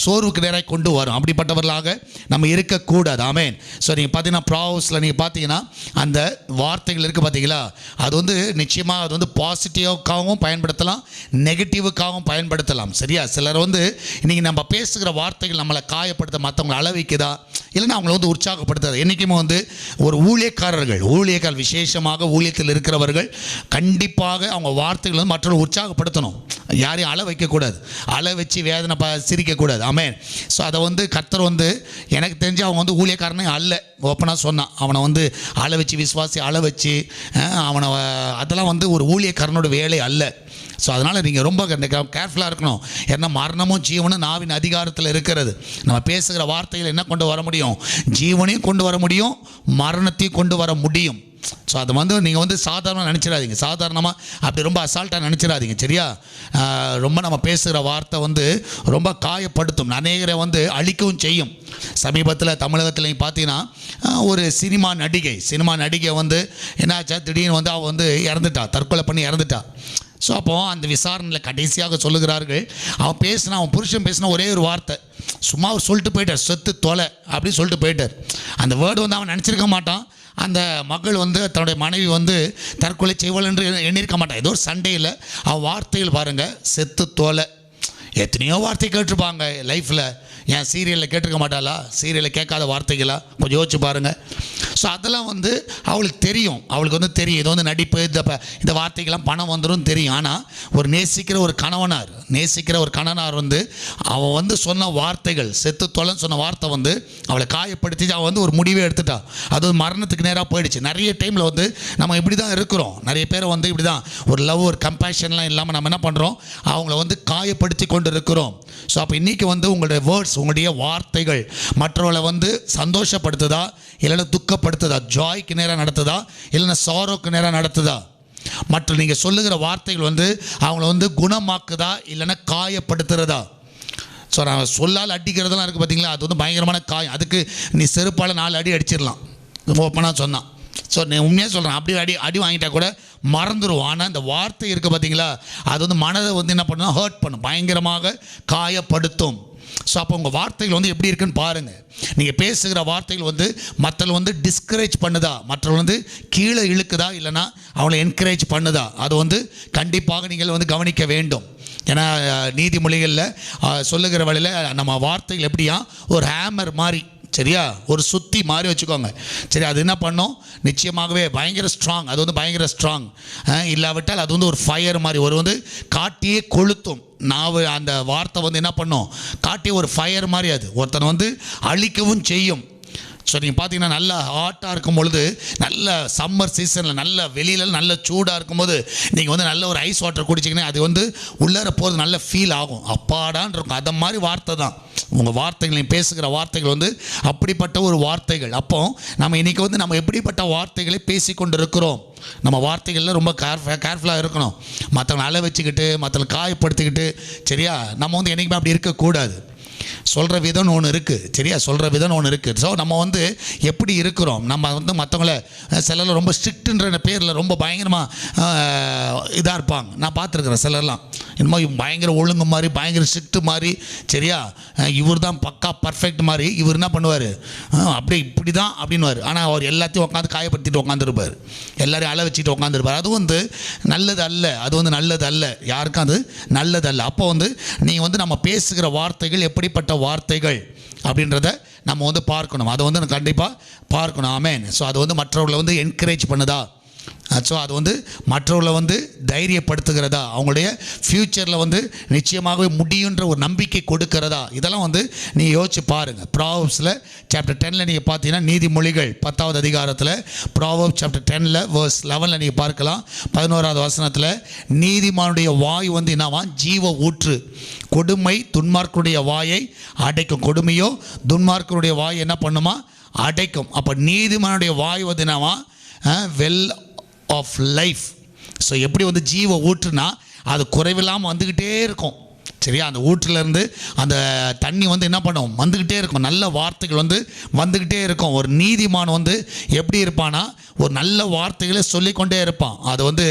[SPEAKER 1] சோர்வுக்கு நேராக கொண்டு வரும். அப்படிப்பட்டவர்களாக நம்ம இருக்கக்கூடாது. ஆமென். ஸோ நீங்கள் பார்த்தீங்கன்னா ப்ராவர்ப்ஸில் நீங்கள் பார்த்தீங்கன்னா அந்த வார்த்தைகள் இருக்குது பார்த்தீங்களா, அது வந்து நிச்சயமாக அது வந்து பாசிட்டிவாகவும் பயன்படுத்தலாம், நெகட்டிவுக்காகவும் பயன்படுத்தலாம். சரியா? சிலர் வந்து இன்றைக்கி நம்ம பேசுகிற வார்த்தைகள் நம்மளை காயப்படுத்த, மற்றவங்களை அளவிக்குதா, இல்லைன்னா அவங்கள வந்து உற்சாகப்படுத்தாது. என்றைக்குமே வந்து ஒரு ஊழியக்காரர்கள் விசேஷமாக ஊழியத்தில் இருக்கிறவர்கள் கண்டிப்பாக அவங்க வார்த்தைகள் வந்து மற்றவர்கள் உற்சாகப்படுத்தணும். யாரையும் அள வைக்கக்கூடாது, அள வச்சு வேதனை சிரிக்கக்கூடாது. ஆமென். ஸோ அதை வந்து கர்த்தர் வந்து எனக்கு தெரிஞ்சு அவங்க வந்து ஊழியக்காரனே அல்ல. ஓப்பனாக சொன்னான், அவனை வந்து அள வச்சு விசுவாசி அள வச்சு அவனை அதெல்லாம் வந்து ஒரு ஊழியக்காரனோட வேலை அல்ல. ஸோ அதனால் நீங்கள் ரொம்ப கேர்ஃபுல்லாக இருக்கணும். ஏன்னா மரணமும் ஜீவனும் நாவின் அதிகாரத்தில் இருக்கிறது. நம்ம பேசுகிற வார்த்தைகள் என்ன கொண்டு வர முடியும்? ஜீவனையும் கொண்டு வர முடியும், மரணத்தையும் கொண்டு வர முடியும். ஸோ அதை வந்து நீங்கள் வந்து சாதாரணமாக நினச்சிடாதீங்க, சாதாரணமாக அப்படி ரொம்ப அசால்ட்டாக நினச்சிடாதீங்க. சரியா? ரொம்ப நம்ம பேசுகிற வார்த்தை வந்து ரொம்ப காயப்படுத்தும், அநேகரை வந்து அழிக்கவும் செய்யும். சமீபத்தில் தமிழகத்தில் பார்த்தீங்கன்னா ஒரு சினிமா நடிகை வந்து என்னாச்சா, திடீர்னு வந்து அவள் வந்து இறந்துட்டா, தற்கொலை பண்ணி இறந்துட்டா. ஸோ அப்போது அந்த விசாரணையில் கடைசியாக சொல்லுகிறார்கள், அவன் புருஷன் பேசின ஒரே ஒரு வார்த்தை, சும்மா அவர் சொல்லிட்டு போயிட்டார், செத்து தொலை அப்படின்னு சொல்லிட்டு போயிட்டார். அந்த வேர்டு வந்து அவன் நினச்சிருக்க மாட்டான். அந்த மகள் வந்து தன்னுடைய மனைவி வந்து தற்கொலை செய்வாள் என்று எண்ணியிருக்க மாட்டான். ஏதோ ஒரு சண்டையில் அவன் வார்த்தைகள் பாருங்கள், செத்து தோலை. எத்தனையோ வார்த்தை கேட்டிருப்பாங்க லைஃப்பில். ஏன் சீரியலில் கேட்டிருக்க மாட்டாளா? சீரியலில் கேட்காத வார்த்தைகளா? கொஞ்சம் யோசிச்சு பாருங்கள். ஸோ அதெல்லாம் வந்து அவளுக்கு தெரியும், இது வந்து நடிப்பு, இந்த வார்த்தைக்கெல்லாம் பணம் வந்துடும் தெரியும். ஆனால் ஒரு நேசிக்கிற ஒரு கணவனார் வந்து அவன் வந்து சொன்ன வார்த்தைகள், செத்து தொலைன்னு சொன்ன வார்த்தை வந்து அவளை காயப்படுத்தி அவள் வந்து ஒரு முடிவே எடுத்துட்டா. அது மரணத்துக்கு நேராக போயிடுச்சு. நிறைய டைமில் வந்து நம்ம இப்படி தான் இருக்கிறோம். நிறைய பேர் வந்து இப்படி தான் ஒரு லவ், ஒரு கம்பேஷன்லாம் இல்லாமல் நம்ம என்ன பண்ணுறோம், அவங்கள வந்து காயப்படுத்தி கொண்டு இருக்கிறோம். ஸோ அப்போ இன்றைக்கி வந்து உங்களுடைய வேர்ட்ஸ், உங்களுடைய வார்த்தைகள் மற்றவர்களை வந்து சந்தோஷப்படுத்துதா, இல்லைன்னா துக்கப்படுத்துதா, ஜாய்க்கு நேராக நடத்துதா, இல்லைன்னா சாரோக்கு நேராக நடத்துதா? மற்ற நீங்கள் சொல்லுகிற வார்த்தைகள் வந்து அவங்கள வந்து குணமாக்குதா, இல்லைன்னா காயப்படுத்துகிறதா? ஸோ நான் சொல்லால் அடிக்கிறதெல்லாம் இருக்குது பார்த்தீங்களா, அது வந்து பயங்கரமான காயம். அதுக்கு நீ செருப்பால் 4 அடி அடிச்சிடலாம், ஓப்பனாக சொன்னான். ஸோ நான் உண்மையாக சொல்கிறேன், அப்படி அடி வாங்கிட்டா கூட மறந்துடும். ஆனால் இந்த வார்த்தை இருக்குது பார்த்தீங்களா, அது வந்து மனதை வந்து என்ன பண்ணுன்னா ஹர்ட் பண்ணும், பயங்கரமாக காயப்படுத்தும். ஸோ அப்போ உங்கள் வார்த்தைகள் வந்து எப்படி இருக்குன்னு பாருங்கள். நீங்கள் பேசுகிற வார்த்தைகள் வந்து மற்றவங்க வந்து டிஸ்கரேஜ் பண்ணுதா, மற்றவங்க வந்து கீழே இழுக்குதா, இல்லைனா அவங்கள என்கரேஜ் பண்ணுதா, அது வந்து கண்டிப்பாக நீங்கள் வந்து கவனிக்க வேண்டும். ஏன்னா நீதிமொழிகளில் சொல்லுகிற வழியில் நம்ம வார்த்தைகள் எப்படியா ஒரு ஹேமர் மாதிரி, சரியா, ஒரு சுத்தி மாதிரி வச்சுக்கோங்க. சரி, அது என்ன பண்ணும், நிச்சயமாகவே பயங்கர ஸ்ட்ராங், அது வந்து பயங்கர ஸ்ட்ராங். இல்லாவிட்டால் அது வந்து ஒரு ஃபயர் மாதிரி, ஒரு வந்து காட்டியே கொளுத்தும். அந்த வார்த்தை வந்து என்ன பண்ணும், காட்டியே ஒரு ஃபயர் மாதிரி, அது ஒருத்தனை வந்து அழிக்கவும் செய்யும். ஸோ நீங்கள் பார்த்தீங்கன்னா நல்லா ஹாட்டாக இருக்கும் பொழுது, நல்ல சம்மர் சீசனில் நல்ல வெளியில் நல்ல சூடாக இருக்கும்போது நீங்கள் வந்து நல்ல ஒரு ஐஸ் வாட்டர் குடிச்சிங்கன்னா அது வந்து உள்ளார போகிறது நல்ல ஃபீல் ஆகும், அப்பாடான் இருக்கும். அதை மாதிரி வார்த்தை தான் உங்கள் வார்த்தைகள், பேசுகிற வார்த்தைகள் வந்து அப்படிப்பட்ட ஒரு வார்த்தைகள். அப்போ நம்ம இன்றைக்கி வந்து நம்ம எப்படிப்பட்ட வார்த்தைகளை பேசி கொண்டு இருக்கிறோம், நம்ம வார்த்தைகளில் ரொம்ப கேர்ஃபுல்லாக இருக்கணும். மற்றவங்களை அழ வச்சுக்கிட்டு, மற்றவங்களை காயப்படுத்திக்கிட்டு, சரியா, நம்ம வந்து என்றைக்குமே அப்படி இருக்கக்கூடாது. சொல்கிற விதம்னு ஒன்று இருக்குது, சரியா, சொல்கிற விதம்னு ஒன்று இருக்குது. ஸோ நம்ம வந்து எப்படி இருக்கிறோம், நம்ம வந்து மற்றவங்கள சிலரில் ரொம்ப ஸ்ட்ரிக்ட்டுன்ற பேரில் ரொம்ப பயங்கரமாக இதாக இருப்பாங்க. நான் பார்த்துருக்குறேன் சிலர்லாம் என்னமோ பயங்கர ஒழுங்கு மாதிரி, பயங்கர ஸ்ட்ரிக்ட்டு மாதிரி, சரியா, இவர் தான் பக்கா பர்ஃபெக்ட் மாதிரி. இவர் என்ன பண்ணுவார், அப்படி இப்படி தான் அப்படின்வார். ஆனால் அவர் எல்லாத்தையும் உட்காந்து காயப்படுத்திட்டு உட்காந்துருப்பார், எல்லாரையும் அழ வச்சுட்டு உட்காந்துருப்பார். அது வந்து நல்லது அல்ல, அது வந்து நல்லது அல்ல, யாருக்கும் அது நல்லது அல்ல. அப்போ வந்து நீங்கள் வந்து நம்ம பேசுகிற வார்த்தைகள் எப்படிப்பட்ட வார்த்தைகள் அப்படின்றத நம்ம வந்து பார்க்கணும், அதை வந்து கண்டிப்பாக பார்க்கணும். ஆமென். ஸோ அது வந்து மற்றவர்களை வந்து என்கரேஜ் பண்ணுதா, ஸோ அது வந்து மற்றவர்களை வந்து தைரியப்படுத்துகிறதா, அவங்களுடைய ஃப்யூச்சரில் வந்து நிச்சயமாகவே முடியுன்ற ஒரு நம்பிக்கை கொடுக்கிறதா, இதெல்லாம் வந்து நீங்கள் யோசிச்சு பாருங்கள். ப்ராவர்ப்ஸில் சாப்டர் 10 நீங்கள் பார்த்தீங்கன்னா, நீதிமொழிகள் 10வது அதிகாரத்தில் ப்ராவர்ப்ஸ் சாப்டர் 10 verse 11 நீங்கள் பார்க்கலாம். 11வது வசனத்தில், நீதிமானுடைய வாய் வந்து என்னவா, ஜீவ ஊற்று, கொடுமை துன்மார்க்கனுடைய வாயை அடைக்கும். கொடுமையோ துன்மார்க்கனுடைய வாய் என்ன பண்ணுமா, அடைக்கும். அப்போ நீதிமானுடைய வாய் வந்து என்னவா, வெல் ஆஃப் லைஃப். ஸோ எப்படி வந்து ஜீவ ஊற்றுனா அது குறைவில்லாமல் வந்துக்கிட்டே இருக்கும், சரியா? அந்த ஊற்றிலேருந்து அந்த தண்ணி வந்து என்ன பண்ணும், வந்துக்கிட்டே இருக்கும். நல்ல வார்த்தைகள் வந்து வந்துக்கிட்டே இருக்கும். ஒரு நீதிமான் வந்து எப்படி இருப்பானா, ஒரு நல்ல வார்த்தைகளை சொல்லிக்கொண்டே இருப்பான். அது வந்து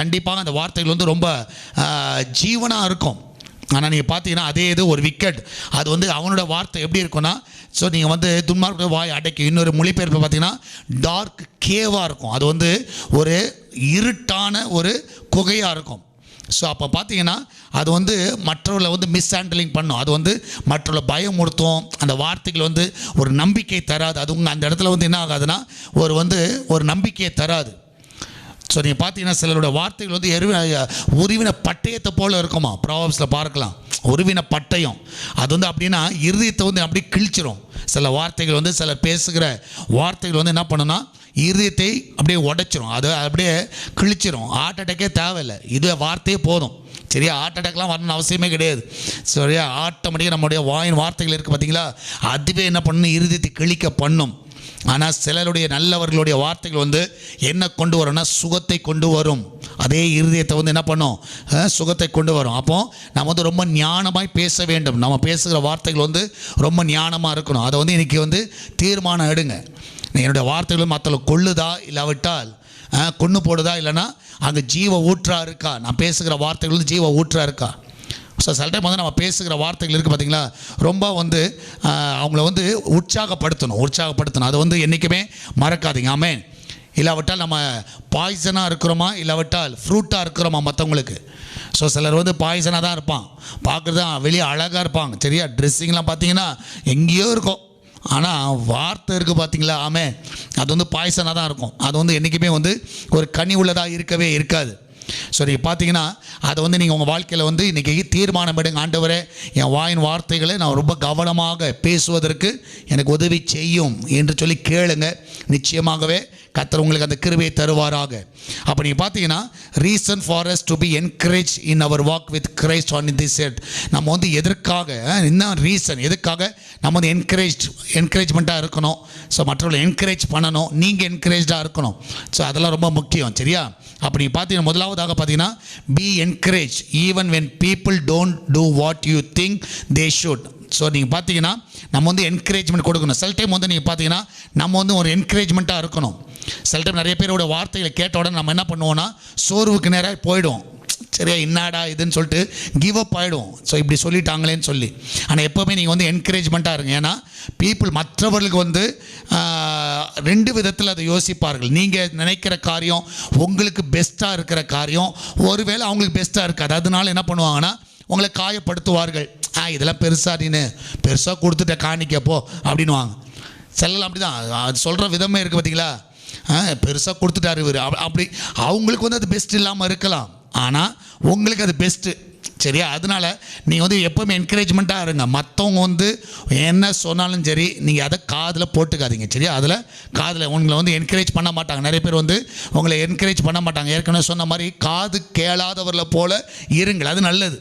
[SPEAKER 1] கண்டிப்பாக அந்த வார்த்தைகள் வந்து ரொம்ப ஜீவனாக இருக்கும். ஆனால் நீங்கள் பார்த்தீங்கன்னா அதே இது ஒரு விக்கெட், அது வந்து அவனோட வார்த்தை எப்படி இருக்குன்னா, ஸோ நீங்கள் வந்து துன்மார்க்க வாய் அடைக்கும். இன்னொரு மொழிபெயர்ப்பு பார்த்தீங்கன்னா டார்க் கேவாக இருக்கும். அது வந்து ஒரு இருட்டான ஒரு குகையாக இருக்கும். ஸோ அப்போ பார்த்தீங்கன்னா அது வந்து மற்றவர்களை வந்து மிஸ்ஹேண்டலிங் பண்ணும். அது வந்து மற்றவர்களை பயமுறுத்தும். அந்த வார்த்தைகள் வந்து ஒரு நம்பிக்கை தராது. அது உங்கள் அந்த இடத்துல வந்து என்ன ஆகாதுன்னா ஒரு நம்பிக்கையை தராது. ஸோ நீங்கள் பார்த்தீங்கன்னா சிலருடைய வார்த்தைகள் வந்து உருவின பட்டயத்தை போல் இருக்குமா. ப்ராவர்ப்ஸில் பார்க்கலாம், உருவின பட்டயம். அது வந்து அப்படின்னா இருதயத்தை வந்து அப்படியே கிழிச்சிரும். சில வார்த்தைகள் வந்து சிலர் பேசுகிற வார்த்தைகள் வந்து என்ன பண்ணுன்னா இருதயத்தை அப்படியே உடைச்சிரும். அது அப்படியே கிழிச்சிரும். ஹார்ட் அட்டாக்கே தேவையில்லை, இது வார்த்தையே போதும். சரியா? ஹார்ட் அட்டாக்லாம் வரணும்னு அவசியமே கிடையாது. சரியா? ஆட்டோமேட்டிக்காக நம்முடைய வாயின் வார்த்தைகள் இருக்குது பார்த்தீங்களா, அதுவே என்ன பண்ணணும், இருதயத்தை கிழிக்க பண்ணும். ஆனால் சிலருடைய நல்லவர்களுடைய வார்த்தைகள் வந்து என்ன கொண்டு வரும்னா சுகத்தை கொண்டு வரும். அதே இருதயத்தை வந்து என்ன பண்ணும், சுகத்தை கொண்டு வரும். அப்போது நம்ம வந்து ரொம்ப ஞானமாய் பேச வேண்டும். நம்ம பேசுகிற வார்த்தைகள் வந்து ரொம்ப ஞானமாக இருக்கணும். அதை வந்து இன்றைக்கி வந்து தீர்மானம் எடுங்க. என்னுடைய வார்த்தைகள் மற்றவங்களை கொள்ளுதா, இல்லாவிட்டால் கொன்று போடுதா, இல்லைன்னா அங்கே ஜீவ ஊற்றா இருக்கா, நான் பேசுகிற வார்த்தைகள் வந்து ஜீவ ஊற்றா இருக்கா. ஸோ சில டைம் வந்து நம்ம பேசுகிற வார்த்தைகள் இருக்குது பார்த்தீங்களா, ரொம்ப வந்து அவங்கள வந்து உற்சாகப்படுத்தணும். அதை வந்து என்றைக்குமே மறக்காதீங்க. ஆமென். இல்லாவிட்டால் நம்ம பாய்சனாக இருக்கிறோமா, இல்லாவிட்டால் ஃப்ரூட்டாக இருக்கிறோமா மற்றவங்களுக்கு. ஸோ சிலர் வந்து பாய்சனாக தான் இருப்பான், பார்க்குறது தான் வெளியே அழகாக இருப்பாங்க. சரியா? ட்ரெஸ்ஸிங்லாம் பார்த்தீங்கன்னா எங்கேயோ இருக்கும், ஆனால் வார்த்தை இருக்குது பார்த்தீங்களா, ஆமென், அது வந்து பாய்சனாக தான் இருக்கும். அது வந்து என்றைக்குமே வந்து ஒரு கனி உள்ளதாக இருக்கவே இருக்காது. ஸோ நீங்கள் பார்த்தீங்கன்னா அதை வந்து நீங்கள் உங்கள் வாழ்க்கையில் வந்து இன்றைக்கி தீர்மானம் எடுங்க. ஆண்டவரே, என் வாயின் வார்த்தைகளை நான் ரொம்ப கவனமாக பேசுவதற்கு எனக்கு உதவி செய்யும் என்று சொல்லி கேளுங்க. நிச்சயமாகவே கர்த்தர் உங்களுக்கு அந்த கிருபையை தருவாராக. அப்போ நீங்கள் பார்த்தீங்கன்னா reason for us to be encourage in our walk with Christ on this set. நம்ம வந்து எதற்காக, என்ன ரீசன், எதுக்காக நம்ம வந்து என்கரேஜ்மெண்ட்டாக இருக்கணும். ஸோ மற்றவர்களை என்கரேஜ் பண்ணணும், நீங்கள் என்கரேஜாக இருக்கணும். ஸோ அதெல்லாம் ரொம்ப முக்கியம். சரியா? அப்படி பார்த்தீங்கன்னா முதலாவதாக பார்த்தீங்கன்னா B encourage even when people don't do what you think they should. So நீங்கள் பார்த்தீங்கன்னா நம்ம வந்து என்கரேஜ்மெண்ட் கொடுக்கணும். சில டைம் வந்து நீங்கள் பார்த்தீங்கன்னா நம்ம வந்து ஒரு என்கரேஜ்மெண்ட்டாக இருக்கணும். சில டைம் நிறைய பேரோட வார்த்தைகளை கேட்ட உடனே நம்ம என்ன பண்ணுவோம்னா சோர்வுக்கு நேராக போயிடுவோம். சரியா? என்னடா இதுன்னு சொல்லிட்டு கிவ் அப் ஆகிடுவோம். ஸோ இப்படி சொல்லிட்டாங்களேன்னு சொல்லி. ஆனால் எப்போவுமே நீங்கள் வந்து என்கரேஜ்மெண்ட்டாக இருங்க. ஏன்னா பீப்புள் மற்றவர்களுக்கு வந்து ரெண்டு விதத்தில் அதை யோசிப்பார்கள். நீங்கள் நினைக்கிற காரியம் உங்களுக்கு பெஸ்ட்டாக இருக்கிற காரியம் ஒருவேளை அவங்களுக்கு பெஸ்ட்டாக இருக்காது. அதனால என்ன பண்ணுவாங்கன்னா உங்களை காயப்படுத்துவார்கள். இதெல்லாம் பெருசாக கொடுத்துட்ட காணிக்கப்போ அப்படின்வாங்க. செல்லலாம் அப்படி தான் அது சொல்கிற விதமே இருக்குது பார்த்தீங்களா. பெருசாக கொடுத்துட்டாரு இவர் அப்படி. அவங்களுக்கு வந்து அது பெஸ்ட் இல்லாமல் இருக்கலாம், ஆனால் உங்களுக்கு அது பெஸ்ட்டு. சரியா? அதனால் நீங்கள் வந்து எப்போவுமே என்கரேஜ்மெண்ட்டாக இருங்க. மற்றவங்க வந்து என்ன சொன்னாலும் சரி நீங்கள் அதை காதில் போட்டுக்காதீங்க. சரியா? காதில் உங்களை வந்து என்கரேஜ் பண்ண மாட்டாங்க. நிறைய பேர் வந்து உங்களை என்கரேஜ் பண்ண மாட்டாங்க. ஏற்கனவே சொன்ன மாதிரி காது கேளாதவர்களை போல் இருங்கள், அது நல்லது.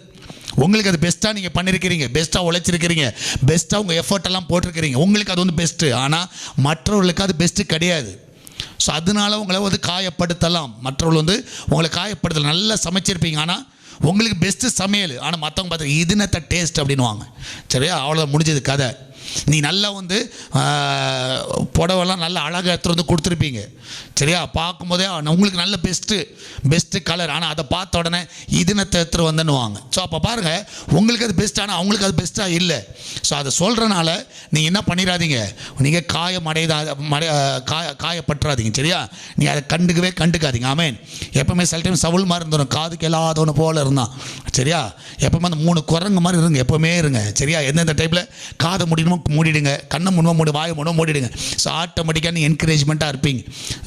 [SPEAKER 1] உங்களுக்கு அது பெஸ்ட்டாக நீங்கள் பண்ணியிருக்கிறீங்க, பெஸ்ட்டாக உழைச்சிருக்கிறீங்க, பெஸ்ட்டாக உங்கள் எஃபர்ட்டெல்லாம் போட்டிருக்கிறீங்க, உங்களுக்கு அது வந்து பெஸ்ட்டு. ஆனால் மற்றவர்களுக்கு அது பெஸ்ட்டு கிடையாது. ஸோ அதனால உங்களை வந்து காயப்படுத்தலாம். மற்றவர்கள் வந்து உங்களை காயப்படுத்தலாம். நல்லா சமைச்சிருப்பீங்க, ஆனால் உங்களுக்கு பெஸ்ட்டு சமையல், ஆனால் மற்றவங்க பார்த்து இதுனத்த டேஸ்ட் அப்படின்வாங்க. சரியா? அவ்வளோ முடிஞ்சது கதை. நீ நல்லா வந்து புடவெல்லாம் நல்லா அழகாக எடுத்துகிட்டு வந்து கொடுத்துருப்பீங்க. சரியா? பார்க்கும்போதே உங்களுக்கு நல்ல பெஸ்ட்டு கலர், ஆனால் அதை பார்த்த உடனே இதுனத்தை எடுத்துகிட்டு வந்துன்னுவாங்க. ஸோ அப்போ பாருங்கள், உங்களுக்கு அது பெஸ்ட், ஆனால் அவங்களுக்கு அது பெஸ்ட்டாக இல்லை. ஸோ அதை சொல்கிறனால நீங்கள் என்ன பண்ணிடாதீங்க, நீங்கள் காயப்பட்டுறாதீங்க. சரியா? நீங்கள் அதை கண்டுக்காதீங்க. ஆமென். எப்போவுமே சில டைம் சவுல் மாதிரி இருந்தோம், காதுக்கு எல்லாதவனு போல் இருந்தான். சரியா? எப்போவுமே அந்த 3 குரங்கு மாதிரி இருங்க, எப்போவுமே இருங்க. சரியா? எந்தெந்த டைப்பில் காதை முடியணுமோ மூடிடுங்க, கண்ணை முன்னும் வாயை முன்னும் மூடிடுங்க. ஸோ ஆட்டோமேட்டிக்காக நீங்கள் என்கரேஜ்மெண்ட்டாக இருப்பீங்க.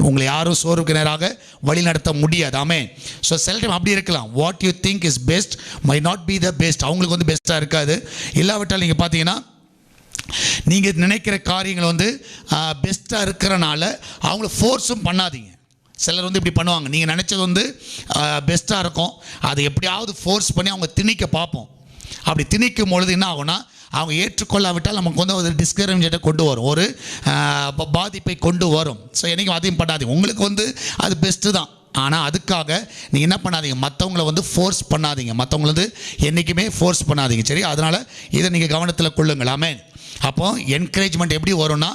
[SPEAKER 1] உங்களை யாரும் சோர்வுக்கு நேராக வழி நடத்த முடியாது. ஆமென். ஸோ சில டைம் அப்படி இருக்கலாம். What you think is best my not be the best. அவங்களுக்கு வந்து பெஸ்ட்டாக இருக்காது. இல்லாவிட்டால் நீங்கள் பார்த்தீங்கன்னா நீங்கள் நினைக்கிற காரியங்கள் வந்து பெஸ்ட்டாக இருக்கிறனால அவங்கள ஃபோர்ஸும் பண்ணாதீங்க. சிலர் வந்து இப்படி பண்ணுவாங்க. நீங்கள் நினச்சது வந்து பெஸ்ட்டாக இருக்கும், அதை எப்படியாவது ஃபோர்ஸ் பண்ணி அவங்க திணிக்க பார்ப்போம். அப்படி திணிக்கும் பொழுது என்ன ஆகும்னா அவங்க ஏற்றுக்கொள்ளாவிட்டால் நமக்கு வந்து ஒரு டிஸ்கரேஜை கொண்டு வரும், ஒரு பாதிப்பை கொண்டு வரும். ஸோ என்றைக்கும் அதையும் பண்ணாதீங்க. உங்களுக்கு வந்து அது பெஸ்ட்டு தான், ஆனால் அதுக்காக நீங்கள் என்ன பண்ணாதீங்க, மற்றவங்கள வந்து ஃபோர்ஸ் பண்ணாதீங்க, மற்றவங்கள வந்து என்றைக்குமே ஃபோர்ஸ் பண்ணாதீங்க. சரி, அதனால் இதை நீங்கள் கவனத்தில் கொள்ளுங்கள். ஆமென். அப்போ என்கரேஜ்மெண்ட் எப்படி வரும்னா,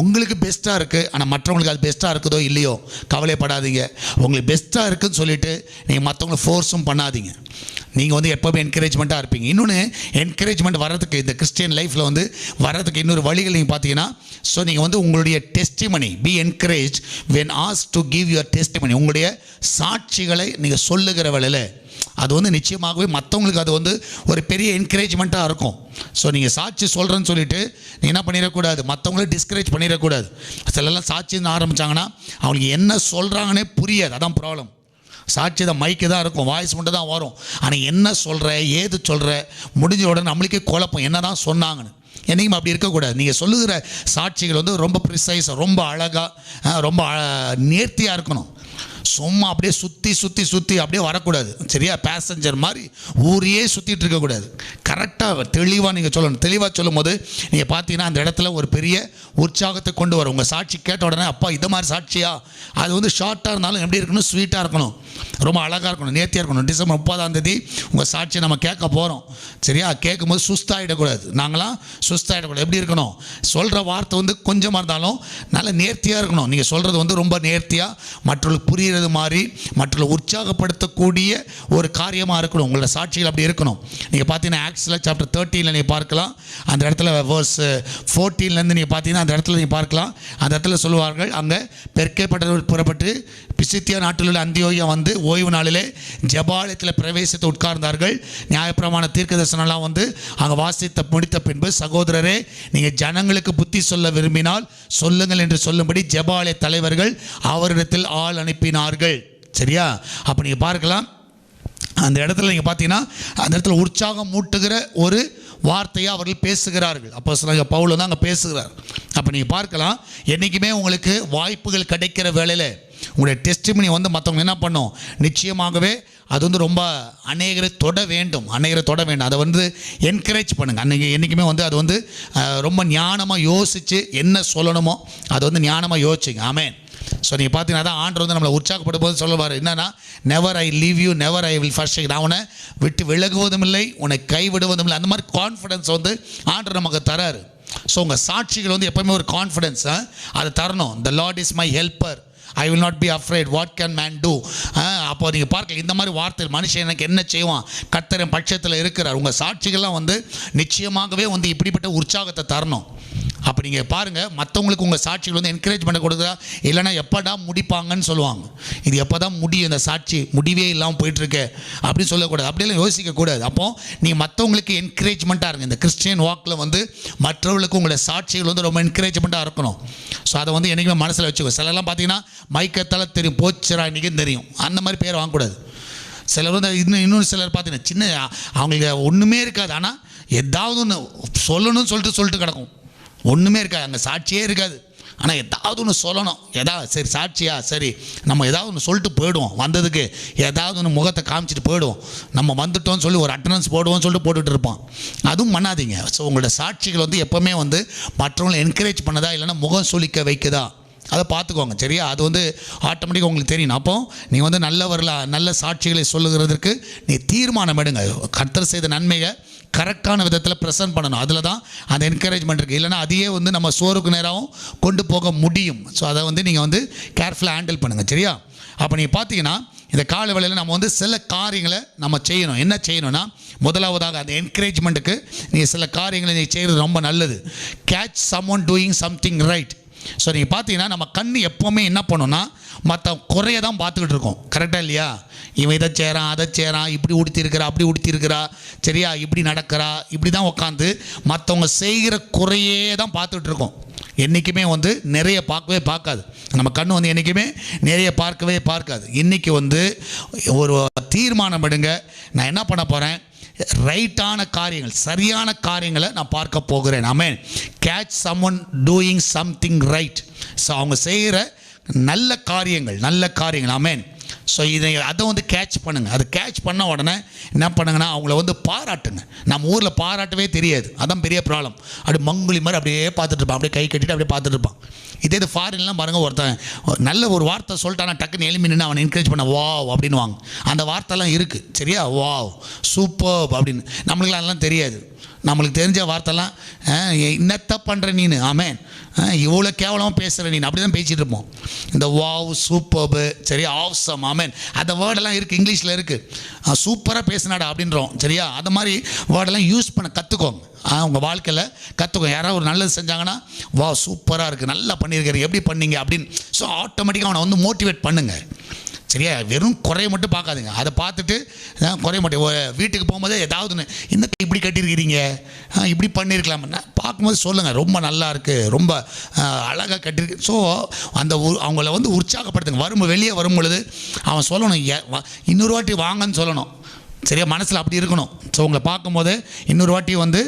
[SPEAKER 1] உங்களுக்கு பெஸ்ட்டாக இருக்குது, ஆனால் மற்றவங்களுக்கு அது பெஸ்ட்டாக இருக்குதோ இல்லையோ கவலைப்படாதீங்க. உங்களுக்கு பெஸ்ட்டாக இருக்குதுன்னு சொல்லிவிட்டு நீங்கள் மற்றவங்களை ஃபோர்ஸும் பண்ணாதீங்க. நீங்கள் வந்து எப்போவுமே என்கரேஜ்மெண்ட்டாக இருப்பீங்க. இன்னொன்று, என்கரேஜ்மெண்ட் வர்றதுக்கு இந்த கிறிஸ்டியன் லைஃப்பில் வந்து வர்றதுக்கு இன்னொரு வழிகள் நீங்கள் பார்த்தீங்கன்னா, ஸோ நீங்கள் வந்து உங்களுடைய testimony, B encourage when ask to give your testimony, உங்களுடைய சாட்சிகளை நீங்கள் சொல்லுகிற வேளையில் அது வந்து நிச்சயமாகவே மற்றவங்களுக்கு அது வந்து ஒரு பெரிய என்கரேஜ்மெண்ட்டாக இருக்கும். ஸோ நீங்கள் சாட்சி சொல்கிறேன்னு சொல்லிவிட்டு நீங்கள் என்ன பண்ணிடக்கூடாது, மற்றவங்கள டிஸ்கரேஜ் பண்ணிடக்கூடாது. சிலர்லாம் சாட்சின்னு ஆரம்பித்தாங்கன்னா அவங்களுக்கு என்ன சொல்கிறாங்கன்னே புரியாது. அதான் ப்ராப்ளம். சாட்சி தான், மைக்கு தான் இருக்கும், வாய்ஸ் மட்டும் தான் வரும். ஆனால் என்ன சொல்கிற, ஏது சொல்கிற, முடிஞ்ச உடனே நம்மளுக்கே குழப்பம், என்ன தான் சொன்னாங்கன்னு. என்றைக்கும் அப்படி இருக்கக்கூடாது. நீங்கள் சொல்லுகிற சாட்சிகள் வந்து ரொம்ப ப்ரிசைஸாக, ரொம்ப அழகாக, ரொம்ப நேர்த்தியாக இருக்கணும். சும்மா அப்படியே சுற்றி அப்படியே வரக்கூடாது. சரியா? பேசஞ்சர் மாதிரி ஊரையே சுற்றிட்டு இருக்கக்கூடாது. கரெக்டாக தெளிவாக நீங்கள் சொல்லணும். தெளிவாக சொல்லும் போது நீங்கள் பார்த்தீங்கன்னா அந்த இடத்துல ஒரு பெரிய உற்சாகத்தை கொண்டு வரும். உங்கள் சாட்சி கேட்ட உடனே, அப்பா இது மாதிரி சாட்சியா, அது வந்து ஷார்ட்டாக இருந்தாலும் எப்படி இருக்கணும், ஸ்வீட்டாக இருக்கணும், ரொம்ப அழகாக இருக்கணும், நேர்த்தியாக இருக்கணும். டிசம்பர் 30 உங்கள் சாட்சியை நம்ம கேட்க போகிறோம். சரியா? கேட்கும்போது சுஸ்தாகிடக்கூடாது. நாங்களாம் சுஸ்தாகிடக்கூடாது. எப்படி இருக்கணும், சொல்கிற வார்த்தை வந்து கொஞ்சமாக இருந்தாலும் நல்ல நேர்த்தியாக இருக்கணும். நீங்கள் சொல்கிறது வந்து ரொம்ப நேர்த்தியாக, மற்றவர்களுக்கு புரிகிறது மாதிரி, மற்றவர்களை உற்சாகப்படுத்தக்கூடிய ஒரு காரியமாக இருக்கணும். உங்களோட சாட்சிகள் அப்படி இருக்கணும். நீங்கள் பார்த்தீங்கன்னா ஆக்ட்ஸில் சாப்டர் 13 நீங்கள் பார்க்கலாம். அந்த இடத்துல வேர்ஸ் 14 நீங்கள் பார்த்தீங்கன்னா அந்த இடத்துல நீங்கள் பார்க்கலாம். அந்த இடத்துல சொல்லுவார்கள், அங்கே பெருக்கப்பட்டவர்கள் புறப்பட்டு பிசித்தியா நாட்டில் உள்ள அந்தியோகியா வந்து ஓய்வு நாளிலே ஜெபாலயத்தில் பிரவேசித்து உட்கார்ந்தார்கள். நியாயப்பிரமாண தீர்க்கதரிசனம்லாம் வந்து அங்கே வாசித்த முடித்த பின்பு, சகோதரரே, நீங்கள் ஜனங்களுக்கு புத்தி சொல்ல விரும்பினால் சொல்லுங்கள் என்று சொல்லும்படி ஜெபாலய தலைவர்கள் அவரிடத்தில் ஆள் அனுப்பினார்கள். சரியா? அப்போ நீங்கள் பார்க்கலாம், அந்த இடத்துல நீங்கள் பார்த்தீங்கன்னா அந்த இடத்துல உற்சாகம் மூட்டுகிற ஒரு வார்த்தையை அவர்கள் பேசுகிறார்கள். அப்போ பவுல் வந்து அங்கே பேசுகிறார். அப்போ நீங்கள் பார்க்கலாம், என்றைக்குமே உங்களுக்கு வாய்ப்புகள் கிடைக்கிற வேளையில் உங்களுடைய டெஸ்டிமனி வந்து மற்றவங்க என்ன பண்ணும், நிச்சயமாகவே அது வந்து ரொம்ப அநேகரை தொட வேண்டும். அதை வந்து என்கரேஜ் பண்ணுங்கள். அன்றைக்கி என்றைக்குமே வந்து அது வந்து ரொம்ப ஞானமாக யோசித்து என்ன சொல்லணுமோ அது வந்து ஞானமாக யோசிச்சுங்க. ஆமென். ஸோ நீங்கள் பார்த்தீங்கன்னா தான் ஆண்டவர் வந்து நம்மளை உற்சாகப்படும் போது சொல்லுவார், என்னன்னா, never I leave you, never I will first. நான் உன்னை விட்டு விலகுவதும் இல்லை, உன்னை கைவிடுவதும் இல்லை. அந்த மாதிரி கான்ஃபிடன்ஸ் வந்து ஆண்டவர் நமக்கு தராரு. ஸோ உங்கள் சாட்சிகள் வந்து எப்போவுமே ஒரு கான்ஃபிடன்ஸ் அதை தரணும். The lord is my helper, I will not be afraid, what can man do. அப்போ நீங்கள் பார்க்கல, இந்த மாதிரி வார்த்தைகள், மனுஷன் எனக்கு என்ன செய்வான், கர்த்தரின் பட்சத்தில் இருக்கிறார். உங்கள் சாட்சிகள்லாம் வந்து நிச்சயமாகவே வந்து இப்படிப்பட்ட உற்சாகத்தை தரணும். அப்போ நீங்கள் பாருங்கள், மற்றவங்களுக்கு உங்கள் சாட்சிகள் வந்து என்கரேஜ் பண்ண கொடுக்குறா, இல்லைனா எப்போடா முடிப்பாங்கன்னு சொல்லுவாங்க. இது எப்போ தான் முடியும், இந்த சாட்சி முடிவே இல்லாமல் போயிட்டுருக்கு அப்படின்னு சொல்லக்கூடாது, அப்படியெல்லாம் யோசிக்கக்கூடாது. அப்போது நீங்கள் மற்றவங்களுக்கு என்கரேஜ்மெண்ட்டாக இருங்க. இந்த கிறிஸ்டியன் வாக்கில் வந்து மற்றவர்களுக்கு உங்களோட சாட்சிகள் வந்து ரொம்ப என்கரேஜ்மெண்ட்டாக இருக்கணும். ஸோ அதை வந்து என்றைக்குமே மனசில் வச்சுக்கோ. சிலர்லாம் பார்த்தீங்கன்னா மைக்கத்தால் தெரியும், போச்சுரா இன்றைக்கும் தெரியும், அந்த மாதிரி பேர் வாங்கக்கூடாது. சிலர் வந்து இன்னொரு சிலர் பார்த்தீங்கன்னா சின்ன அவங்களுக்கு ஒன்றுமே இருக்காது, ஆனால் ஏதாவது ஒன்று சொல்லணும்னு சொல்லிட்டு கிடக்கும். ஒன்றுமே இருக்காது, அங்கே சாட்சியே இருக்காது, ஆனால் ஏதாவது ஒன்று சொல்லணும். சரி சாட்சியா, சரி நம்ம ஏதாவது ஒன்று சொல்லிட்டு போயிடுவோம், வந்ததுக்கு ஏதாவது ஒன்று முகத்தை காமிச்சிட்டு போயிடுவோம், நம்ம வந்துட்டோம்னு சொல்லி ஒரு அட்டண்டன்ஸ் போடுவோம்னு சொல்லிட்டு போட்டுட்டு இருப்போம். அதுவும் பண்ணாதீங்க. ஸோ உங்களோட சாட்சிகள் வந்து எப்போவுமே வந்து மற்றவங்களை என்கரேஜ் பண்ணதா, இல்லைன்னா முகம் சுளிக்க வைக்குதா, அதை பார்த்துக்கோங்க. சரியா? அது வந்து ஆட்டோமேட்டிக்காக உங்களுக்கு தெரியணும். அப்போ நீங்கள் வந்து நல்ல சாட்சிகளை சொல்லுகிறதுக்கு நீ தீர்மானம் எடுங்க. கர்த்தர் செய்த நன்மையை கரெக்டான விதத்தில் ப்ரெசென்ட் பண்ணணும். அதில் தான் அந்த என்கரேஜ்மெண்ட் இருக்குது. இல்லைனா அதையே வந்து நம்ம சோறுக்கு நேராகவும் கொண்டு போக முடியும். ஸோ அதை வந்து நீங்கள் வந்து கேர்ஃபுல்லாக ஹேண்டில் பண்ணுங்கள். சரியா? அப்போ நீங்கள் பார்த்தீங்கன்னா இந்த கால வேளையில் நம்ம வந்து சில காரியங்களை நம்ம செய்யணும். என்ன செய்யணும்னா, முதலாவதாக அந்த என்கரேஜ்மெண்ட்டுக்கு நீங்கள் சில காரியங்களை நீங்கள் செய்கிறது ரொம்ப நல்லது. Catch someone doing something right. So நீங்கள் பார்த்தீங்கன்னா நம்ம கண் எப்போவுமே என்ன பண்ணோன்னா, மற்ற குறைய தான் பார்த்துக்கிட்டு இருக்கோம். கரெக்டாக இல்லையா? இவன் இதை செய்கிறான், அதை செய்கிறான், இப்படி உடுத்திருக்கிறா, அப்படி உடுத்திருக்கிறா, சரியா, இப்படி நடக்கிறா, இப்படி தான் உட்காந்து மற்றவங்க செய்கிற குறையே தான் பார்த்துக்கிட்டு இருக்கோம். என்றைக்குமே வந்து நிறைய பார்க்காது. நம்ம கண் வந்து என்றைக்குமே நிறைய பார்க்காது. இன்றைக்கி வந்து ஒரு தீர்மானம் எடுங்க, நான் என்ன பண்ண போகிறேன், ரைட்டான காரியங்கள், சரியான காரியங்களை நான் பார்க்க போகிறேன். Amen. Catch someone doing something right. So அவங்க செய்கிற நல்ல காரியங்கள். ஆமென். ஸோ அதை வந்து கேட்ச் பண்ணுங்கள். அதை கேட்ச் பண்ண உடனே என்ன பண்ணுங்கன்னா, அவங்கள வந்து பாராட்டுங்க. நம்ம ஊரில் பாராட்டவே தெரியாது, அதான் பெரிய ப்ராப்ளம். அப்படியே மங்குளி மாதிரி அப்படியே பார்த்துட்டு இருப்பான், அப்படியே கை கட்டிட்டு அப்படியே பார்த்துட்டு இருப்பான். இதே இது ஃபாரின்லாம் பாருங்கள், ஒருத்தன் நல்ல ஒரு வார்த்தை சொல்லிட்டானா டக்குன்னு எழுப்பி நின்று அவனை என்கரேஜ் பண்ண வாவ் அப்படின்வாங்க. அந்த வார்த்தைலாம் இருக்குது சரியா, வாவ் சூப்பர் அப்படின்னு. நம்மளுக்குலாம் அதெல்லாம் தெரியாது. நம்மளுக்கு தெரிஞ்ச வார்த்தைலாம் என்னத்த பண்ணுற நீனு, ஆமேன், இவ்வளோ கேவலமாக பேசுகிற நீನು அப்படி தான் பேசிகிட்டு இருப்போம். இந்த வாவ் சூப்பர்பு சரியா, ஆவ்சம், ஆமேன், அந்த வேர்டெல்லாம் இருக்குது, இங்கிலீஷில் இருக்குது. சூப்பராக பேசினாடா அப்படின்றோம் சரியா. அந்த மாதிரி வேர்டெல்லாம் யூஸ் பண்ண கற்றுக்கோங்க. உங்கள் வாழ்க்கையில் கற்றுக்கோங்க. யாராவது ஒரு நல்லது செஞ்சாங்கன்னா வா சூப்பராக இருக்குது, நல்லா பண்ணியிருக்காரு, எப்படி பண்ணீங்க அப்படின்னு. ஸோ ஆட்டோமேட்டிக்காக அவனை வந்து மோட்டிவேட் பண்ணுங்கள் சரியா. வெறும் குறைய மட்டும் பார்க்காதுங்க. அதை பார்த்துட்டு குறைய மாட்டேன். வீட்டுக்கு போகும்போது ஏதாவது ஒன்று, இன்னும் இப்படி கட்டியிருக்கிறீங்க, இப்படி பண்ணியிருக்கலாம்னா பார்க்கும்போது சொல்லுங்கள், ரொம்ப நல்லா இருக்குது, ரொம்ப அழகாக கட்டியிருக்கு. ஸோ அந்த அவங்கள வந்து உற்சாகப்படுத்துங்க. வெளியே வரும் பொழுது அவன் சொல்லணும், இன்னொரு வாட்டி வாங்கன்னு சொல்லணும் சரியா. மனசில் அப்படி இருக்கணும். ஸோ உங்களை பார்க்கும்போது இன்னொரு வாட்டி வந்து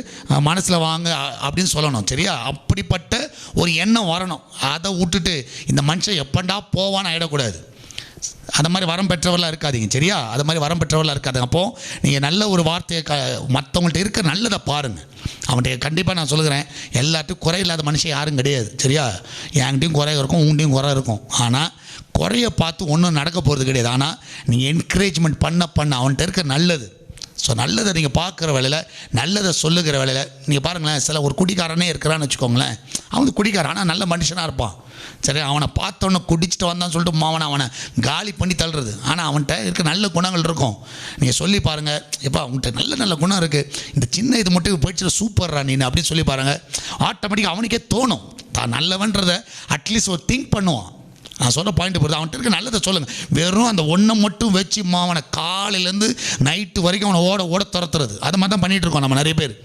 [SPEAKER 1] மனசில் வாங்க அப்படின்னு சொல்லணும் சரியா. அப்படிப்பட்ட ஒரு எண்ணம் வரணும். அதை விட்டுட்டு இந்த மனுஷன் எப்பண்டா போவான்னு ஆகிடக்கூடாது. அந்த மாதிரி வரம் பெற்றவர்களாக இருக்காதீங்க சரியா. அது மாதிரி வரம் பெற்றவர்களாக இருக்காதுங்க. அப்போது நீங்கள் நல்ல ஒரு வார்த்தையை மற்றவங்கள்ட்ட இருக்க நல்லதை பாருங்கள். அவன்கிட்ட கண்டிப்பாக நான் சொல்லுகிறேன், எல்லாத்துக்கும் குறை இல்லாத மனுஷன் யாரும் கிடையாது சரியா. என்கிட்டையும் குறை இருக்கும், உங்கள்கிட்டையும் குறை இருக்கும். ஆனால் குறைய பார்த்து ஒன்றும் நடக்க போகிறது கிடையாது. ஆனால் நீங்கள் என்கரேஜ்மெண்ட் பண்ண அவன்கிட்ட இருக்க நல்லது. ஸோ நல்லதை நீங்கள் பார்க்குற வேலையில், நல்லதை சொல்லுகிற வேலையில் நீங்கள் பாருங்களேன். சில ஒரு குடிக்காரனே இருக்கிறான்னு வச்சுக்கோங்களேன். அவன் குடிக்காரன் ஆனால் நல்ல மனுஷனாக இருப்பான் சரி. அவனை பார்த்தோன்னே குடிச்சிட்டு வந்தான்னு சொல்லிட்டு மாவனை அவனை காலி பண்ணி தள்ளுறது. ஆனால் அவன்கிட்ட இருக்க நல்ல குணங்கள் இருக்கும். நீங்கள் சொல்லி பாருங்கள், எப்போ அவன்கிட்ட நல்ல நல்ல குணம் இருக்குது, இந்த சின்ன இது மட்டும் போயிடுச்சு சூப்பர்ரா நீ அப்படின்னு சொல்லி பாருங்கள். ஆட்டோமேட்டிக்காக அவனுக்கே தோணும் தான் நல்லவன்றதை அட்லீஸ்ட் ஒரு திங்க் பண்ணுவான். நான் சொல்ல பாயிண்ட் போகிறது, அவன்கிட்ட இருக்க நல்லதை சொல்லுங்கள். வெறும் அந்த ஒன்றை மட்டும் வச்சு அவனை காலையிலேருந்து நைட்டு வரைக்கும் அவனை ஓட துரத்துறது, அது மாதிரி தான் பண்ணிகிட்டு இருக்கோம் நம்ம நிறைய பேர்.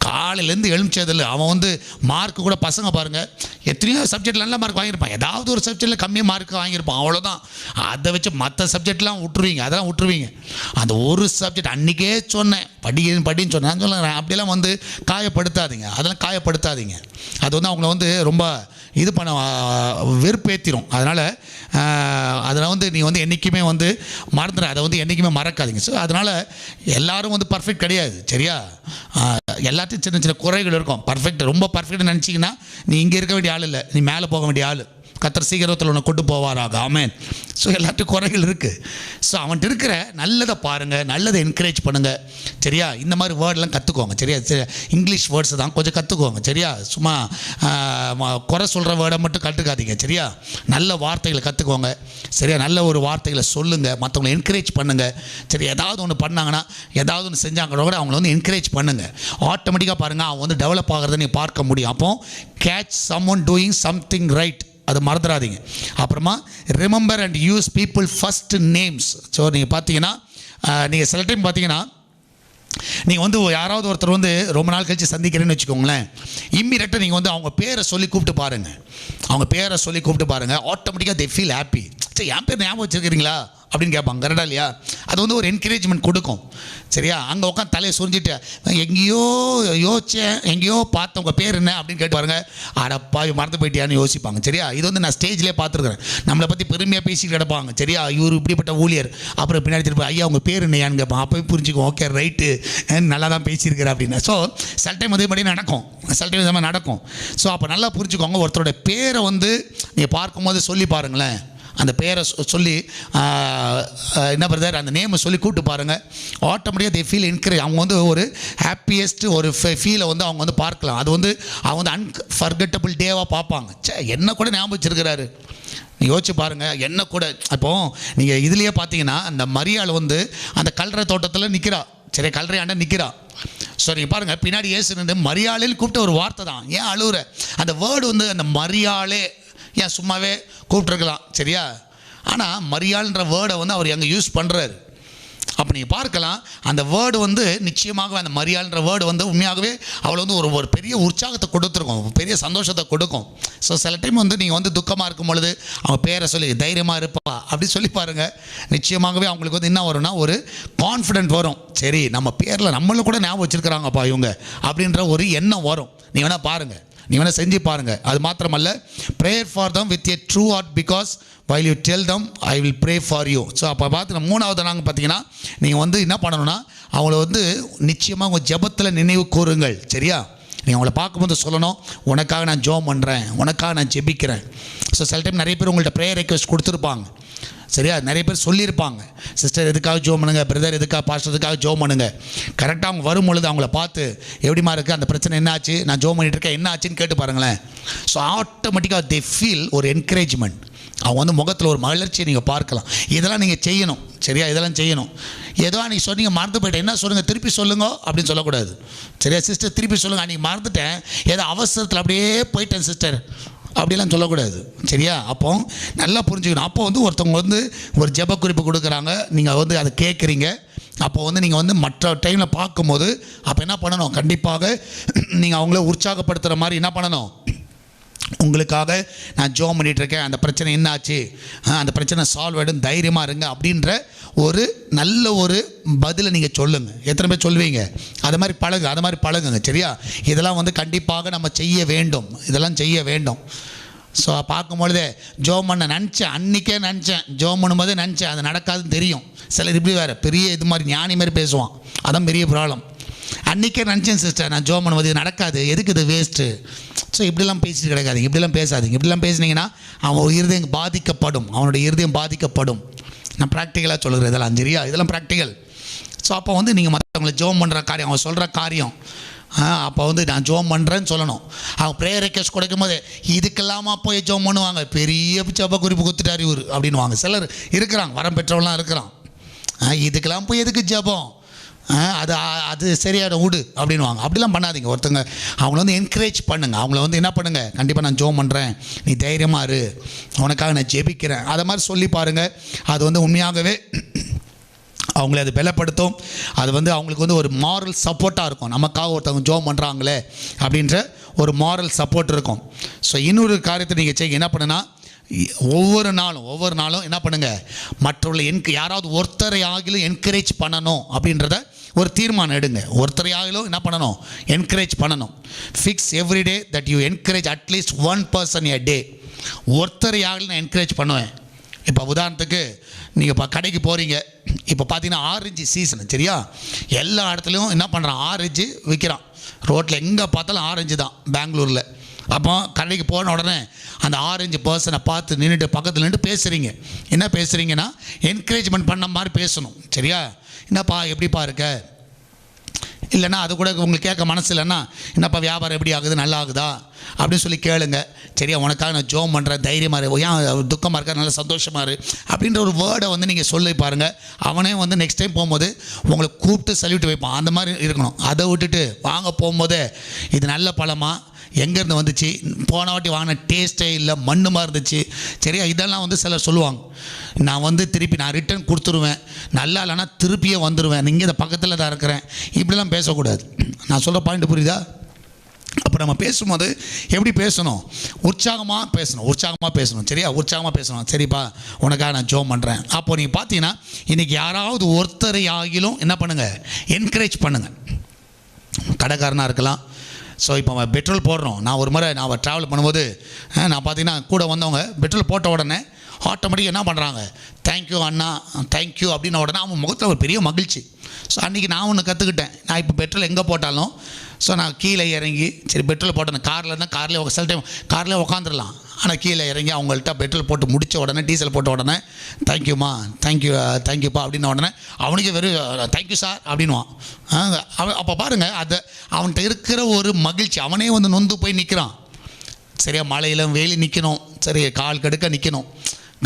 [SPEAKER 1] காலையிலேருந்து எழுமிச்சதில்லை. அவன் வந்து மார்க்கு கூட பசங்க பாருங்கள், எத்தனையோ சப்ஜெக்டில் நல்ல மார்க் வாங்கியிருப்பான், ஏதாவது ஒரு சப்ஜெக்டில் கம்மியாக மார்க் வாங்கியிருப்பான், அவ்வளோதான். அதை வச்சு மற்ற சப்ஜெக்ட்லாம் விட்டுருவீங்க, அதெல்லாம் விட்டுருவீங்க. அந்த ஒரு சப்ஜெக்ட் அன்றைக்கே சொன்னேன் படின்னு சொன்னேன். நான் சொல்லுறேன், அப்படியெல்லாம் வந்து காயப்படுத்தாதீங்க, அதெல்லாம் காயப்படுத்தாதீங்க. அது வந்து அவங்கள வந்து ரொம்ப இது பண்ண வெறுப்பேற்றிடும். அதனால் வந்து நீ வந்து என்றைக்குமே வந்து மறந்துடும், அதை வந்து என்றைக்குமே மறக்காதீங்க. ஸோ அதனால் எல்லோரும் வந்து பர்ஃபெக்ட் கிடையாது சரியா. எல்லாத்தையும் சின்ன சின்ன குறைகள் இருக்கும். ரொம்ப பர்ஃபெக்ட் நினச்சிங்கன்னா நீ இங்கே இருக்க வேண்டிய ஆள் இல்லை, நீ மேலே போக வேண்டிய ஆள். கர்த்தர் சீக்கிரத்தில் உன்னை கொண்டு போவாராக, ஆமென். ஸோ எல்லாத்துக்கும் குறைகள் இருக்குது. ஸோ அவன்கிட்ட இருக்கிற நல்லதை பாருங்கள், நல்லதை என்கரேஜ் பண்ணுங்கள் சரியா. இந்த மாதிரி வேர்டெலாம் கற்றுக்கோங்க சரியா. இங்கிலீஷ் வேர்ட்ஸ் தான் கொஞ்சம் கற்றுக்கோங்க சரியா. சும்மா குறை சொல்கிற வேர்டை மட்டும் கற்றுக்காதீங்க சரியா. நல்ல வார்த்தைகளை கற்றுக்கோங்க சரியா. நல்ல ஒரு வார்த்தைகளை சொல்லுங்கள், மற்றவங்களை என்கரேஜ் பண்ணுங்கள் சரி. ஏதாவது ஒன்று பண்ணாங்கன்னா, ஏதாவது ஒன்று செஞ்சாங்கன்னா கூட அவங்கள வந்து என்கரேஜ் பண்ணுங்கள். ஆட்டோமேட்டிக்காக பாருங்கள், அவன் வந்து டெவலப் ஆகிறத நீங்கள் பார்க்க முடியும். அப்போது catch someone doing something right, அதை மறந்துடாதீங்க. அப்புறமா remember and use people first names. So நீங்கள் பார்த்தீங்கன்னா, நீங்கள் சில டைம் பார்த்தீங்கன்னா, நீங்கள் வந்து யாராவது ஒருத்தர் வந்து ரொம்ப நாள் கழித்து சந்திக்கிறேன்னு வச்சுக்கோங்களேன், இம்மீடியட்டாக நீங்கள் வந்து அவங்க பேரை சொல்லி கூப்பிட்டு பாருங்கள். ஆட்டோமேட்டிக்காக தே ஃபீல் ஹாப்பி. சரி, என் பேர் ஞாபகம் வச்சுருக்கிறீங்களா அப்படின்னு கேட்பாங்க, கரெக்டாக இல்லையா. அது வந்து ஒரு என்கரேஜ்மெண்ட் கொடுக்கும் சரியா. அங்கே உட்காந்து தலையை சுரிஞ்சிட்டு எங்கேயோ யோசித்தேன், எங்கேயோ பார்த்தேன், உங்கள் பேர் என்ன அப்படின்னு கேட்டு பாருங்கள், அடப்பா மறந்து போயிட்டியான்னு யோசிப்பாங்க சரியா. இது வந்து நான் ஸ்டேஜ்லேயே பார்த்துருக்குறேன். நம்மளை பற்றி பெருமையாக பேசிட்டு கிடப்பாங்க சரியா. இவர் இப்படிப்பட்ட ஊழியர், அப்புறம் பின்னாடி திருப்பி ஐயா உங்கள் பேர் என்னையான்னு கேட்பான். அப்போ புரிஞ்சுக்குவோம், ஓகே ரைட்டு, நல்லா தான் பேசியிருக்கிறேன் அப்படின்னு. ஸோ சில டைம் அதே மாதிரி நடக்கும். ஸோ அப்போ நல்லா புரிஞ்சுக்கோங்க. ஒருத்தரோட பேரை வந்து நீங்கள் பார்க்கும்போது சொல்லி பாருங்களேன். அந்த பேரை சொல்லி என்ன பிரதர் அந்த நேமை சொல்லி கூப்பிட்டு பாருங்கள். ஆட்டோமேட்டிக்காக தே ஃபீல் என்கரேஜ். அவங்க வந்து ஒரு ஹாப்பியஸ்ட் ஒரு ஃபீலை வந்து அவங்க வந்து பார்க்கலாம். அது வந்து அவங்க வந்து அன்ஃபர்கெட்டபிள் டேவாக பார்ப்பாங்க. என்ன கூட ஞாபகம் வச்சிருக்கிறாரு, நீங்கள் யோசிச்சு பாருங்கள். என்ன கூட இப்போது நீங்கள் இதுலேயே பார்த்தீங்கன்னா, அந்த மரியாள் வந்து அந்த கல்லறை தோட்டத்தில் நிற்கிறா சரி, கல்லறை ஆண்ட நிற்கிறா. ஸோ நீங்கள் பாருங்கள், பின்னாடி இயேசு நின்று மரியாளில் கூப்பிட்ட ஒரு வார்த்தை தான். ஏன் அழுகுற, அந்த வேர்டு வந்து அந்த மரியாளே ஏன் சும்மாவே கூப்பிட்ருக்கலாம் சரியா. ஆனால் மரியாள்ன்ற வேர்டை வந்து அவர் எங்கே யூஸ் பண்ணுறாரு. அப்போ நீங்கள் பார்க்கலாம், அந்த வேர்டு வந்து நிச்சயமாக அந்த மரியாள்ன்ற வேர்டு வந்து உண்மையாகவே அவளை வந்து ஒரு பெரிய உற்சாகத்தை கொடுத்துருக்கும், பெரிய சந்தோஷத்தை கொடுக்கும். ஸோ சில டைம் வந்து நீங்கள் வந்து துக்கமாக இருக்கும் பொழுது அவங்க பேரை சொல்லி தைரியமாக இருப்பா அப்படி சொல்லி பாருங்கள். நிச்சயமாகவே அவங்களுக்கு வந்து என்ன வரும்னா, ஒரு கான்ஃபிடென்ட் வரும். சரி, நம்ம பேரில் நம்மளை கூட ஞாபகம் வச்சுருக்கிறாங்கப்பா இவங்க அப்படின்ற ஒரு எண்ணம் வரும். நீ வேணால் பாருங்கள், நீ வேணால் செஞ்சு பாருங்கள். அது மாத்திரமல்ல, prayer for them with a true heart because while you tell them I will pray for you. So அப்போ பார்த்து மூணாவது நாங்கள் பார்த்தீங்கன்னா, நீங்கள் வந்து என்ன பண்ணணும்னா, அவங்கள வந்து நிச்சயமாக உங்கள் ஜெபத்தில் நினைவு கூறுங்கள் சரியா. நீ அவங்கள பார்க்கும்போது சொல்லணும், உனக்காக நான் ஜெபம் பண்ணுறேன், உனக்காக நான் ஜெபிக்கிறேன். ஸோ சில டைம் நிறைய பேர் உங்கள்கிட்ட ப்ரேயர் ரெக்வெஸ்ட் கொடுத்துருப்பாங்க, சரியா? நிறைய பேர் சொல்லியிருப்பாங்க, சிஸ்டர் எதுக்காக ஜெபம் பண்ணுங்க, பிரதர் எதுக்காக, பாஸ்டர் எதுக்காக ஜெபம் பண்ணுங்க. கரெக்டாக அவங்க வரும்பொழுது அவங்கள பார்த்து எப்படிமா இருக்குது, அந்த பிரச்சனை என்னாச்சு, நான் ஜெபம் பண்ணிட்டு இருக்கேன், என்ன ஆச்சுன்னு கேட்டு பாருங்களேன். ஸோ ஆட்டோமேட்டிக்காக தே ஃபீல் ஒரு என்கரேஜ்மெண்ட், அவங்க வந்து முகத்தில் ஒரு மகிழ்ச்சியை நீங்கள் பார்க்கலாம். இதெல்லாம் நீங்கள் செய்யணும், சரியா? இதெல்லாம் செய்யணும். ஏதோ அன்றைக்கி சொன்னீங்க மறந்து போயிட்டேன், என்ன சொல்லுங்கள், திருப்பி சொல்லுங்க அப்படின்னு சொல்லக்கூடாது, சரியா? சிஸ்டர் திருப்பி சொல்லுங்கள், அன்றைக்கி மறந்துட்டேன், ஏதோ அவசரத்தில் அப்படியே போயிட்டேன் சிஸ்டர் அப்படிலாம் சொல்லக்கூடாது, சரியா? அப்போ நல்லா புரிஞ்சுக்கணும். அப்போ வந்து ஒருத்தவங்க வந்து ஒரு ஜெப குறிப்பு கொடுக்குறாங்க, நீங்கள் வந்து அதை கேட்குறீங்க. அப்போ வந்து நீங்கள் வந்து மற்ற டைமில் பார்க்கும்போது அப்போ என்ன பண்ணணும், கண்டிப்பாக நீங்கள் அவங்கள உற்சாகப்படுத்துகிற மாதிரி என்ன பண்ணணும், உங்களுக்காக நான் ஜெபம் பண்ணிகிட்ருக்கேன், அந்த பிரச்சனை என்னாச்சு, அந்த பிரச்சனை சால்வ் ஆகிடும், தைரியமாக இருங்க அப்படின்ற ஒரு நல்ல ஒரு பதிலை நீங்கள் சொல்லுங்கள். எத்தனை பேர் சொல்லுவீங்க? அது மாதிரி பழகுங்க, சரியா? இதெல்லாம் வந்து கண்டிப்பாக நம்ம செய்ய வேண்டும், இதெல்லாம் செய்ய வேண்டும். ஸோ பார்க்கும்பொழுதே ஜெபம் பண்ண நினச்சேன், அன்றைக்கே நினச்சேன், ஜெபம் பண்ணும்போதே நினச்சேன், அது நடக்காதுன்னு தெரியும். சிலர் இப்படி வேறு பெரிய இது மாதிரி ஞானி மாதிரி பேசுவான், அதான் பெரிய ப்ராப்ளம். அன்றைக்கே நினச்சேன் சிஸ்டர், நான் ஜெபம் பண்ணும்போது இது நடக்காது, எதுக்கு இது வேஸ்ட்டு. ஸோ இப்படிலாம் பேசிட்டு கிடைக்காதீங்க, இப்படிலாம் பேசாதீங்க. இப்படிலாம் பேசுனீங்கன்னா அவன் இருதயம் பாதிக்கப்படும், அவனுடைய இருதயம் பாதிக்கப்படும். நான் ப்ராக்டிக்கலாக சொல்லுறேன், இதெல்லாம் சரியா? இதெல்லாம் ப்ராக்டிக்கல். ஸோ அப்போ வந்து நீங்கள் மற்றவங்களை ஜெபம் பண்ணுற காரியம், அவங்க சொல்கிற காரியம், அப்போ வந்து நான் ஜெபம் பண்ணுறேன்னு சொல்லணும். அவங்க ப்ரேயர் ரெக்வெஸ்ட் கொடுக்கும் போது இதுக்கெல்லாமா போய் ஜெபம் பண்ணுவாங்க, பெரிய ஜெப குறிப்பு கொடுத்துட்டார் இவர் அப்படின்வாங்க. சிலர் இருக்கிறாங்க, வரம் பெற்றவங்களாம் இருக்கிறான், இதுக்கெல்லாம் போய் எதுக்கு ஜெபம், அது சரியாயிடும் விடு அப்படின்வாங்க. அப்படிலாம் பண்ணாதீங்க. ஒருத்தங்க அவங்கள வந்து என்கரேஜ் பண்ணுங்கள், அவங்கள வந்து என்ன பண்ணுங்கள், கண்டிப்பாக நான் ஜெபம் பண்ணுறேன், நீ தைரியமாக இரு, உனக்காக நான் ஜெபிக்கிறேன், அதை மாதிரி சொல்லி பாருங்கள். அது வந்து உண்மையாகவே அவங்கள அது பலப்படுத்தும். அது வந்து அவங்களுக்கு வந்து ஒரு மாரல் சப்போர்ட்டாக இருக்கும், நமக்காக ஒருத்தவங்க ஜெபம் பண்ணுறாங்களே அப்படின்ற ஒரு மாரல் சப்போர்ட் இருக்கும். ஸோ இன்னொரு காரியத்தை நீங்கள் செய்ய என்ன பண்ணுன்னா, ஒவ்வொரு நாளும் என்ன பண்ணுங்கள், மற்றவர்களை யாராவது ஒருத்தரை ஆகிலும் என்கரேஜ் பண்ணணும் அப்படின்றத ஒரு தீர்மானம் எடுங்க. ஒருத்தரை ஆகிலும் என்ன பண்ணணும், என்கரேஜ் பண்ணணும். Fix everyday that you encourage at least one person a day. ஒருத்தரை ஆகிலும் நான் என்கரேஜ் பண்ணுவேன். இப்போ உதாரணத்துக்கு நீங்கள் இப்போ கடைக்கு போகிறீங்க, இப்போ பார்த்தீங்கன்னா ஆரஞ்சு சீசன், சரியா? எல்லா இடத்துலையும் என்ன பண்ணுறான், ஆரஞ்சு விற்கிறான், ரோட்டில் எங்கே பார்த்தாலும் ஆரஞ்சு தான் பெங்களூரில். அப்போ கடைக்கு போன உடனே அந்த ஆரஞ்சு பர்சனை பார்த்து நின்றுட்டு பக்கத்தில் நின்று பேசுகிறீங்க. என்ன பேசுகிறீங்கன்னா, என்கரேஜ்மெண்ட் பண்ண மாதிரி பேசணும், சரியா? என்னப்பா எப்படிப்பா இருக்க, இல்லைன்னா அது கூட உங்களுக்கு கேட்க மனசு இல்லைன்னா, என்னப்பா வியாபாரம் எப்படி ஆகுது, நல்லா ஆகுதா அப்படின்னு சொல்லி கேளுங்க, சரியா? உனக்காக நான் ஜெபம் பண்ணுறேன், தைரியமாக இரு, ஏன் துக்கமாக இருக்க, நல்லா சந்தோஷமாக இரு அப்படின்ற ஒரு வேர்டை வந்து நீங்கள் சொல்லி பாருங்கள். அவனே வந்து நெக்ஸ்ட் டைம் போகும்போது உங்களை கூப்பிட்டு சல்யூட் வைப்பான். அந்த மாதிரி இருக்கணும். அதை விட்டுட்டு வாங்க போகும்போதே இது நல்ல பழமா, எங்கேருந்து வந்துச்சு, போன வாட்டி வாங்கின டேஸ்ட்டே இல்லை, மண்ணுமா இருந்துச்சு, சரியா? இதெல்லாம் வந்து சிலர் சொல்லுவாங்க. நான் வந்து திருப்பி நான் ரிட்டர்ன் கொடுத்துருவேன், நல்லா இல்லைனா திருப்பியே வந்துடுவேன், நீங்கள் இந்த பக்கத்தில் தான் இருக்கிறேன், இப்படிலாம் பேசக்கூடாது. நான் சொல்கிற பாயிண்ட் புரியுதா? அப்போ நம்ம பேசும்போது எப்படி பேசணும், உற்சாகமாக பேசணும், சரியா? உற்சாகமாக பேசணும். சரிப்பா உனக்காக நான் ஜெபம் பண்ணுறேன். அப்போது நீங்கள் பார்த்தீங்கன்னா இன்றைக்கி யாராவது ஒருத்தரை ஆகிலும் என்ன பண்ணுங்கள், என்கரேஜ் பண்ணுங்கள். கடைக்காரனாக இருக்கலாம். ஸோ இப்போ பெட்ரோல் போடுறோம், நான் ஒரு முறை நான் ட்ராவல் பண்ணும்போது நான் பார்த்தீங்கன்னா கூட வந்தவங்க பெட்ரோல் போட்ட உடனே ஆட்டோமேட்டிக்காக என்ன பண்ணுறாங்க, தேங்க்யூ அண்ணா, தேங்க்யூ அப்படின்ன உடனே அவன் முகத்தில் ஒரு பெரிய மகிழ்ச்சி. ஸோ அன்றைக்கி நான் ஒன்று கற்றுக்கிட்டேன். நான் இப்போ பெட்ரோல் எங்கே போட்டாலும் ஸோ நான் கீழே இறங்கி, சரி பெட்ரோல் போட்டேன், காரில் இருந்தால் கார்லேயே சில டைம் கார்லேயே உட்காந்துடலாம், ஆனால் கீழே இறங்கி அவங்கள்ட்ட பெட்ரோல் போட்டு முடித்த உடனே, டீசல் போட்ட உடனே தேங்க்யூம்மா, தேங்க்யூப்பா அப்படின்ன உடனே அவனுக்கு வெறும் தேங்க்யூ சார் அப்படின்வான். அவன் அப்போ பாருங்கள், அதை அவன்கிட்ட இருக்கிற ஒரு மகிழ்ச்சி, அவனே வந்து நொந்து போய் நிற்கிறான், சரியா? மழையில் வெயில் நிற்கணும், சரி கால் கடுக்க நிற்கணும்,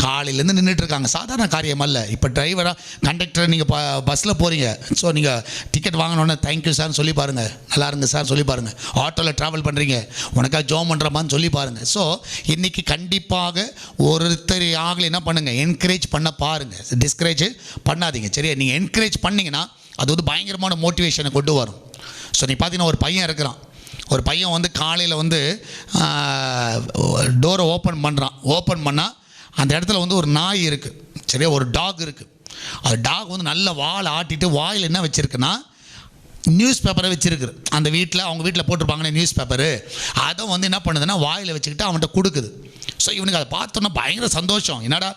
[SPEAKER 1] காலையிலேருந்து நின்றுட்டுருக்காங்க, சாதாரண காரியம் அல்ல. இப்போ டிரைவராக கண்டக்டர் நீங்கள் பஸ்ஸில் போகிறீங்க, ஸோ நீங்கள் டிக்கெட் வாங்கினோன்னே தேங்க்யூ சார்னு சொல்லி பாருங்கள், நல்லா இருங்க சார் சொல்லி பாருங்கள். ஆட்டோவில் ட்ராவல் பண்ணுறீங்க, உனக்காக ஜெபம் பண்ணுறமான்னு சொல்லி பாருங்கள். ஸோ இன்றைக்கி கண்டிப்பாக ஒருத்தர் ஆகலை என்ன பண்ணுங்கள், என்கரேஜ் பண்ண பாருங்கள், டிஸ்கரேஜ் பண்ணாதீங்க, சரியா? நீங்கள் என்கரேஜ் பண்ணிங்கன்னா அது வந்து பயங்கரமான மோட்டிவேஷனை கொண்டு வரும். ஸோ நீ பார்த்தீங்கன்னா ஒரு பையன் இருக்கிறான், ஒரு பையன் வந்து காலையில் வந்து டோரை ஓப்பன் பண்ணால் அந்த இடத்துல வந்து ஒரு நாய் இருக்குது, சரியா? ஒரு டாக் இருக்குது. அது டாக் வந்து நல்ல வால் ஆட்டிட்டு வாயில் என்ன வச்சுருக்குன்னா நியூஸ் பேப்பரை வச்சுருக்குது அந்த வீட்டில், அவங்க வீட்டில் போட்டிருப்பாங்கன்னு நியூஸ் பேப்பரு. அதை வந்து என்ன பண்ணுதுன்னா வாயில் வச்சுக்கிட்டு அவன்கிட்ட கொடுக்குது. ஸோ இவனுக்கு அதை பார்த்தோன்னா பயங்கர சந்தோஷம். என்னடா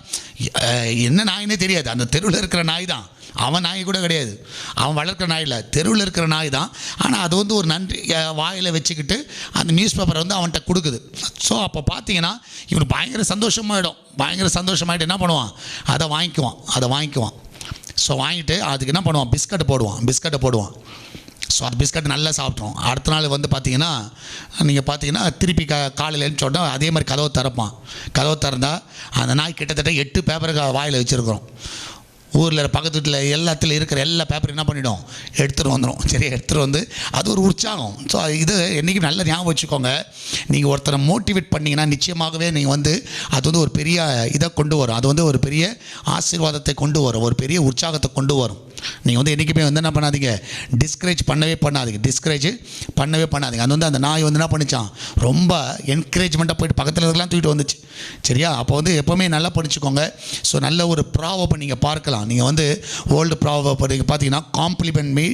[SPEAKER 1] என்ன நாயினே தெரியாது, அந்த தெருவில் இருக்கிற நாய் தான், அவன் நாய் கூட கிடையாது, அவன் வளர்க்குற நாய் இல்லை, தெருவில் இருக்கிற நாய் தான். ஆனால் அது வந்து ஒரு நன்றி வாயில் வச்சுக்கிட்டு அந்த நியூஸ் பேப்பரை வந்து அவன்கிட்ட கொடுக்குது. ஸோ அப்போ பார்த்தீங்கன்னா இவனுக்கு பயங்கர சந்தோஷமாயிட்டு என்ன பண்ணுவான், அதை வாங்கிக்குவான். ஸோ வாங்கிட்டு அதுக்கு என்ன பண்ணுவான், பிஸ்கட்டை போடுவான். ஸோ அது பிஸ்கட் நல்லா சாப்பிட்றோம். அடுத்த நாள் வந்து பார்த்தீங்கன்னா நீங்கள் பார்த்தீங்கன்னா திருப்பி காலையில் எழுந்தோன்னா அதே மாதிரி கதவை திறந்தால் அந்த நாய் கிட்டத்தட்ட 8 பேப்பருக்கு வாயில் வச்சுருக்கிறோம். ஊரில் பக்கத்து வீட்டில் எல்லாத்துலையும் இருக்கிற எல்லா பேப்பரும் என்ன பண்ணிவிடும், எடுத்துகிட்டு வந்துடும். சரி, எடுத்துகிட்டு வந்து அது ஒரு உற்சாகம். ஸோ இது என்றைக்கும் நல்ல ஞாபகம் வச்சுக்கோங்க. நீங்கள் ஒருத்தரை மோட்டிவேட் பண்ணிங்கன்னா நிச்சயமாகவே நீங்கள் வந்து அது வந்து ஒரு பெரிய இதை கொண்டு வரும், அது வந்து ஒரு பெரிய ஆசீர்வாதத்தை கொண்டு வரும், ஒரு பெரிய உற்சாகத்தை கொண்டு வரும். நீங்கள் வந்து என்றைக்குமே வந்து என்ன பண்ணாதீங்க, டிஸ்கரேஜ் பண்ணவே பண்ணாதீங்க. அது வந்து அந்த நாய் வந்து என்ன பண்ணிச்சான், ரொம்ப என்கரேஜ்மெண்ட்டாக போயிட்டு பக்கத்தில் இருக்கலாம் தூக்கிட்டு வந்துச்சு. சரியா, அப்போ வந்து எப்போவுமே நல்லா படிச்சுக்கோங்க. ஸோ நல்ல ஒரு ப்ராவப்பை நீங்கள் பார்க்கலாம். நீங்கள் வந்து ஓல்டு ப்ராவப்பை நீங்கள் பார்த்தீங்கன்னா, compliment me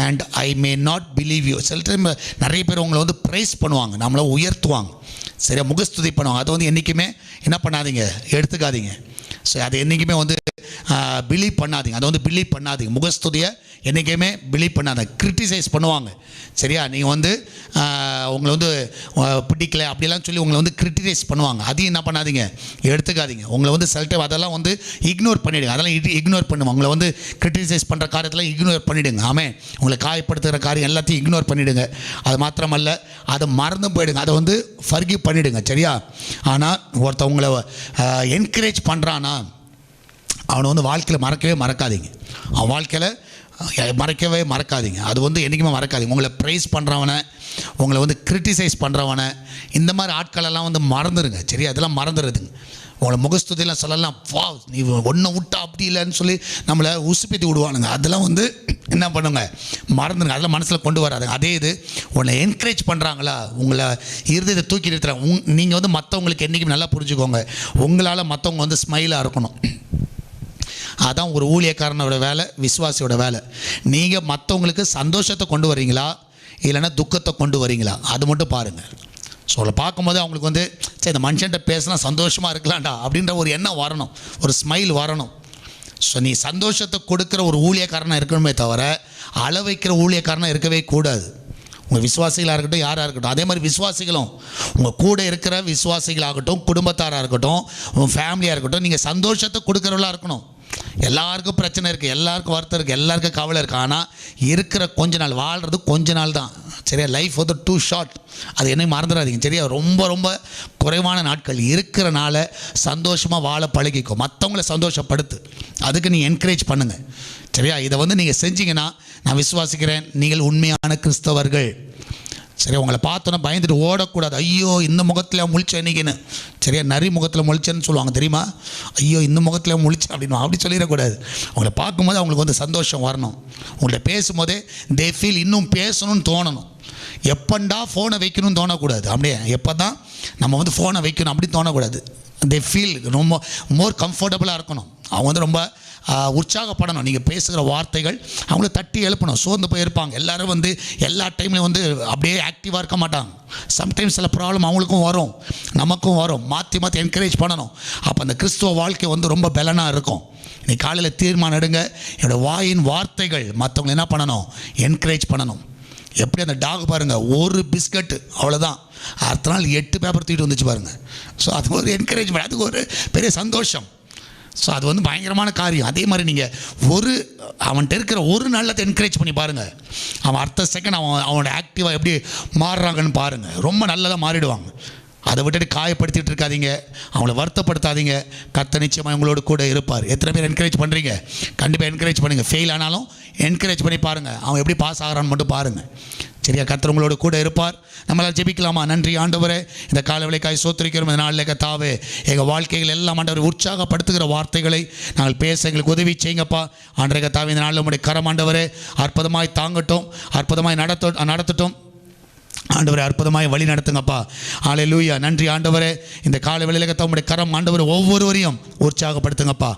[SPEAKER 1] and I may not believe you. சில டைம் நிறைய பேர் உங்களை வந்து ப்ரைஸ் பண்ணுவாங்க, நம்மளை உயர்த்துவாங்க, சரியா, முகஸ்துதி பண்ணுவாங்க. அதை வந்து என்றைக்குமே என்ன பண்ணாதீங்க, எடுத்துக்காதீங்க. ஸோ அதை என்றைக்குமே வந்து பிலீவ் பண்ணாதீங்க. முகஸ்துதியை என்றைக்குமே பிலீவ் பண்ணாதீங்க. கிரிட்டிசைஸ் பண்ணுவாங்க. சரியா, நீங்கள் வந்து உங்களை வந்து பிடிக்கல அப்படிலாம் சொல்லி உங்களை வந்து கிரிட்டிசைஸ் பண்ணுவாங்க. அதையும் என்ன பண்ணாதீங்க, எடுத்துக்காதீங்க. உங்களை வந்து சில டைம் அதெல்லாம் வந்து இக்னோர் பண்ணிவிடுங்க. அதெல்லாம் இக்னோர் பண்ணுவாங்க. உங்களை வந்து கிரிட்டிசைஸ் பண்ணுற காரியத்தெல்லாம் இக்னோர் பண்ணிவிடுங்க. ஆமே, உங்களை காயப்படுத்துகிற காரியம் எல்லாத்தையும் இக்னோர் பண்ணிவிடுங்க. அது மாத்திரமல்ல, அதை மறந்து போயிடுங்க, அதை வந்து ஃபர்கிவ் பண்ணிவிடுங்க. சரியா, ஆனால் ஒருத்தர் உங்களை என்கரேஜ் பண்ணுறான்னா அவனை வந்து வாழ்க்கையில் மறக்காதீங்க. அவன் வாழ்க்கையில் மறக்காதீங்க. அது வந்து என்றைக்குமே மறக்காதீங்க. உங்களை ப்ரைஸ் பண்ணுறவனை, உங்களை வந்து கிரிட்டிசைஸ் பண்ணுறவனை, இந்த மாதிரி ஆட்களெல்லாம் வந்து மறந்துடுங்க. சரியா, அதெல்லாம் மறந்துடுதுங்க. உங்களை முகஸ்துதியெல்லாம் சொல்லலாம், வா நீ ஒன்றை விட்டா அப்படி இல்லைன்னு சொல்லி நம்மளை உசுப்பேத்தி விடுவானுங்க. அதெல்லாம் வந்து என்ன பண்ணுங்க, மறந்துடுங்க. அதெல்லாம் மனசில் கொண்டு வராதுங்க. அதே இது உங்களை என்கரேஜ் பண்ணுறாங்களா, உங்களை இருதயத்தை தூக்கி நிறுத்துறாங்க, நீங்கள் வந்து மற்றவங்களுக்கு என்றைக்கும் நல்லா புரிஞ்சுக்கோங்க, உங்களால் மற்றவங்க வந்து ஸ்மைலாக இருக்கணும். அதான் ஒரு ஊழியக்காரனோட வேலை, விசுவாசியோட வேலை. நீங்கள் மற்றவங்களுக்கு சந்தோஷத்தை கொண்டு வரீங்களா இல்லைன்னா துக்கத்தை கொண்டு வரீங்களா, அது மட்டும் பாருங்கள். ஸோ அதை பார்க்கும்போது அவங்களுக்கு வந்து சரி இந்த மனுஷன்ட்ட பேசினா சந்தோஷமாக இருக்கலாம்டா அப்படின்ற ஒரு எண்ணம் வரணும், ஒரு ஸ்மைல் வரணும். ஸோ நீ சந்தோஷத்தை கொடுக்குற ஒரு ஊழியக்காரனாக இருக்கணுமே தவிர அளவைக்கிற ஊழியக்காரனாக இருக்கவே கூடாது. உங்கள் விசுவாசிகளாக இருக்கட்டும், யாராக இருக்கட்டும். அதே மாதிரி விசுவாசிகளும், உங்கள் கூட இருக்கிற விசுவாசிகளாகட்டும், குடும்பத்தாராக இருக்கட்டும், உங்கள் ஃபேமிலியாக இருக்கட்டும், நீங்கள் சந்தோஷத்தை கொடுக்குறவளாக இருக்கணும். எல்லாருக்கும் பிரச்சனை இருக்குது, எல்லாருக்கும் வருத்தம் இருக்குது, எல்லாருக்கும் கவலை இருக்குது. ஆனால் இருக்கிற கொஞ்ச நாள் வாழ்கிறது கொஞ்ச நாள் தான். சரியா, லைஃப் வந்து டூ ஷார்ட், அது என்னை மறந்துடாதீங்க. சரியா, ரொம்ப குறைவான நாட்கள் இருக்கிறனால சந்தோஷமாக வாழ பழகிக்கும். மற்றவங்கள சந்தோஷப்படுத்து, அதுக்கு நீங்கள் என்கரேஜ் பண்ணுங்கள். சரியா, இதை வந்து நீங்கள் செஞ்சீங்கன்னா நான் விசுவாசிக்கிறேன் நீங்கள் உண்மையான கிறிஸ்தவர்கள். சரியா, உங்களை பார்த்தோன்னா பயந்துட்டு ஓடக்கூடாது. ஐயோ இந்த முகத்தில் முழிச்சேன் இன்னைக்குன்னு. சரியா, நரி முகத்தில் முழிச்சேன்னு சொல்லுவாங்க தெரியுமா, ஐயோ இந்த முகத்தில் முழிச்சேன் அப்படின்னு அப்படி சொல்லிடக்கூடாது. அவங்கள பார்க்கும்போது அவங்களுக்கு வந்து சந்தோஷம் வரணும். உங்கள்கிட்ட பேசும்போதே தே ஃபீல் இன்னும் பேசணும்னு தோணணும். எப்பண்டா ஃபோனை வைக்கணும்னு தோணக்கூடாது. அப்படியே எப்போ தான் நம்ம வந்து ஃபோனை வைக்கணும் அப்படி தோணக்கூடாது. தே ஃபீல் ரொம்ப மோர் கம்ஃபர்டபுளாக இருக்கணும். அவங்க வந்து ரொம்ப உற்சாகப்படணும். நீங்கள் பேசுகிற வார்த்தைகள் அவங்கள தட்டி எழுப்பணும். சோர்ந்து போய் இருப்பாங்க. எல்லோரும் வந்து எல்லா டைம்லையும் வந்து அப்படியே ஆக்டிவாக இருக்க மாட்டாங்க. சம்டைம்ஸ் சில ப்ராப்ளம் அவங்களுக்கும் வரும், நமக்கும் வரும். மாற்றி என்கரேஜ் பண்ணணும். அப்போ அந்த கிறிஸ்துவ வாழ்க்கை வந்து ரொம்ப பலனாக இருக்கும். இன்னைக்கு காலையில் தீர்மானம் எடுங்க, என்னோடய வாயின் வார்த்தைகள் மற்றவங்களை என்ன பண்ணணும், என்கரேஜ் பண்ணணும். எப்படி அந்த டாக் பாருங்கள், ஒரு பிஸ்கட்டு அவ்வளோதான், அடுத்த நாள் 8 பேப்பர் தூக்கிட்டு வந்துச்சு பாருங்கள். ஸோ அது ஒரு என்கரேஜ்மெண்ட், அதுக்கு ஒரு பெரிய சந்தோஷம். ஸோ அது வந்து பயங்கரமான காரியம். அதே மாதிரி நீங்கள் அவன்கிட்ட இருக்கிற ஒரு நல்லதை என்கரேஜ் பண்ணி பாருங்கள். அவன் அடுத்த செகண்ட் அவனோட ஆக்டிவாக எப்படி மாறுறாங்கன்னு பாருங்கள். ரொம்ப நல்லதாக மாறிடுவாங்க. அதை விட்டுட்டு காயப்படுத்திட்டு இருக்காதீங்க, அவங்கள வருத்தப்படுத்தாதீங்க. கர்த்தர் நிச்சயமாக உங்களோட கூட இருப்பார். எத்தனை பேர் என்கரேஜ் பண்ணுறீங்க? கண்டிப்பாக என்கரேஜ் பண்ணுங்கள். ஃபெயில் ஆனாலும் என்கரேஜ் பண்ணி பாருங்கள், அவன் எப்படி பாஸ் ஆகிறான்னு மட்டும் பாருங்கள். சரியா, கர்த்தர் உங்களோட கூட இருப்பார். நம்மளால் ஜெபிக்கலாமா? நன்றி ஆண்டவரே, இந்த கால வேளைக்காய் சோத்திரிக்கிறோம். இந்த நாளில் கர்த்தாவே எங்கள் வாழ்க்கைகள் எல்லாம் ஆண்டவர் உற்சாகப்படுத்துகிற வார்த்தைகளை நாங்கள் பேச எங்களுக்கு உதவி செய்யுங்கப்பா. ஆண்டவரே கர்த்தாவே, இந்த நாளில் உங்களுடைய கரம் ஆண்டவரே அற்புதமாய் தாங்கட்டும், அற்புதமாய் நடத்தட்டும். ஆண்டவரே அற்புதமாய் வழி நடத்துங்கப்பா. ஹல்லேலூயா. நன்றி ஆண்டவரே. இந்த காலை வேளையில உம்முடைய கரம் ஆண்டவரே ஒவ்வொருவரையும் உற்சாகப்படுத்துங்கப்பா.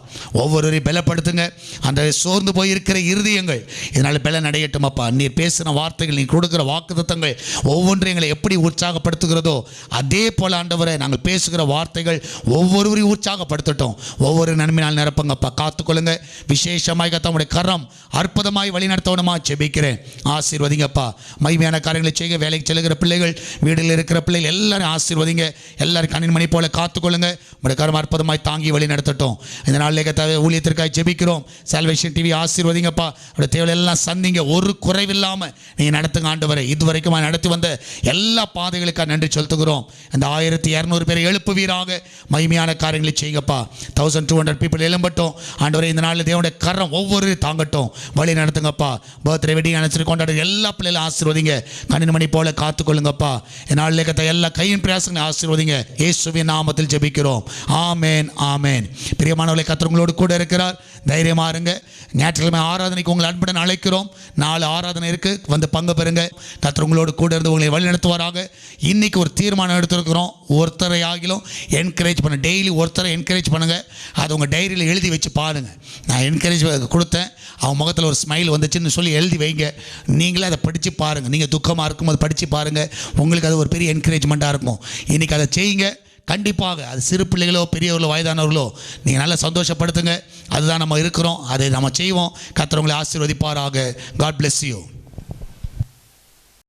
[SPEAKER 1] ஒவ்வொருவரையும் பலப்படுத்துங்க. அந்த சோர்ந்து போயிருக்கிற இருதயங்கள் இதனால் பலன் அடையட்டுமப்பா. நீர் பேசின வார்த்தைகள், நீர் கொடுக்குற வாக்குத்தத்தங்கள் ஒவ்வொன்றையும் எங்களை எப்படி உற்சாகப்படுத்துகிறதோ அதே போல் ஆண்டவரே நாங்கள் பேசுகிற வார்த்தைகள் ஒவ்வொருவரையும் உற்சாகப்படுத்தட்டும். ஒவ்வொரு நன்மையினால் நிரப்புங்கப்பா. காத்துக்கொள்ளுங்க. விசேஷமாய் உம்முடைய கரம் அற்புதமாய் வழி நடத்தவனுமா ஜெபிக்கிறேன். ஆசீர்வதிங்கப்பா. மகிமையான காரியங்களை செய்ய வேலைக்கு செல்லுகிற பிள்ளைகள், வீட்டில் இருக்கிற பிள்ளைகள் எல்லாரும் ஆசீர்வதிங்க. எல்லாரும் கண்ணின் மணி போல காத்துக்கொள்ளுங்க. உங்களுடைய கரம் அற்புதமாய் தாங்கி வழி நடத்தட்டும். இந்த நாளிலே கர்த்தாவே ஊழியத்திற்காக ஜெபிக்கிறோம். சால்வேஷன் டிவி ஆசீர்வதிங்கப்பா. அவருடைய தேவைகள் எல்லாம் சந்திங்க. ஒரு குறைவில்லாமல் நீங்கள் நடத்துங்க ஆண்டவரே. இதுவரைக்கும் நடத்தி வந்த எல்லா பாதைகளுக்காக நன்றி செலுத்துகிறோம். அந்த 1200 பேரை எழுப்புவீராக. மகிமையான காரியங்களை செய்யுங்கப்பா. 1200 people எழும்பட்டும் ஆண்டவரே. இந்த நாளில் தேவனுடைய கரம் ஒவ்வொரு தாங்கட்டும். வழி நடத்துங்கப்பா. பர்த்டே வெட்டிங் அனுசரித்து கொண்டாடுற எல்லா பிள்ளைகளும் ஆசீர்வதிங்க. கண்ணின் மணி போல காத்துக்கொள்ளுங்கப்பா. என்னால் எல்லா கையின் பிரயாசங்களை ஆசீர்வதிங்க. இயேசுவின் நாமத்தில் ஜெபிக்கிறோம். ஆமேன், ஆமேன். பிரியமானவர்களை, கர்த்தர் உங்களோடு கூட இருக்கிறார். தைரியமா இருங்க. ஞாயிற்றுக்கிழமை ஆராதனைக்கு உங்களை அன்புடன் அழைக்கிறோம். 4 ஆராதனை இருக்கு, வந்து பங்கு பெறுங்க. கர்த்தர் உங்களோடு கூட இருந்து உங்களை வழி நடத்துவாராக. இன்னைக்கு ஒரு தீர்மானம் எடுத்திருக்கிறோம். ஒருத்தரை ஆகிலும் என்கரேஜ் பண்ண, டெய்லி ஒருத்தரை என்கரேஜ் பண்ணுங்க. அது உங்கள் டைரியில் எழுதி வச்சு பாருங்க. நான் என்கரேஜ் கொடுத்தேன், அவன் முகத்தில் ஒரு ஸ்மைல் வந்துச்சுன்னு சொல்லி எழுதி வைங்க. நீங்களே அதை படித்து பாருங்கள். நீங்கள் துக்கமாக இருக்கும்போது படித்து பாருங்கள். உங்களுக்கு அது ஒரு பெரிய என்கரேஜ்மெண்ட்டாக இருக்கும். இன்றைக்கி அதை செய்யுங்க. கண்டிப்பாக அது சிறு பிள்ளைகளோ பெரியவர்களோ வயதானவர்களோ நீங்கள் நல்லா சந்தோஷப்படுத்துங்க. அதுதான் நம்ம இருக்கிறோம், அதை நம்ம செய்வோம். கர்த்தர் உங்களை ஆசீர்வதிப்பாராக. God bless you.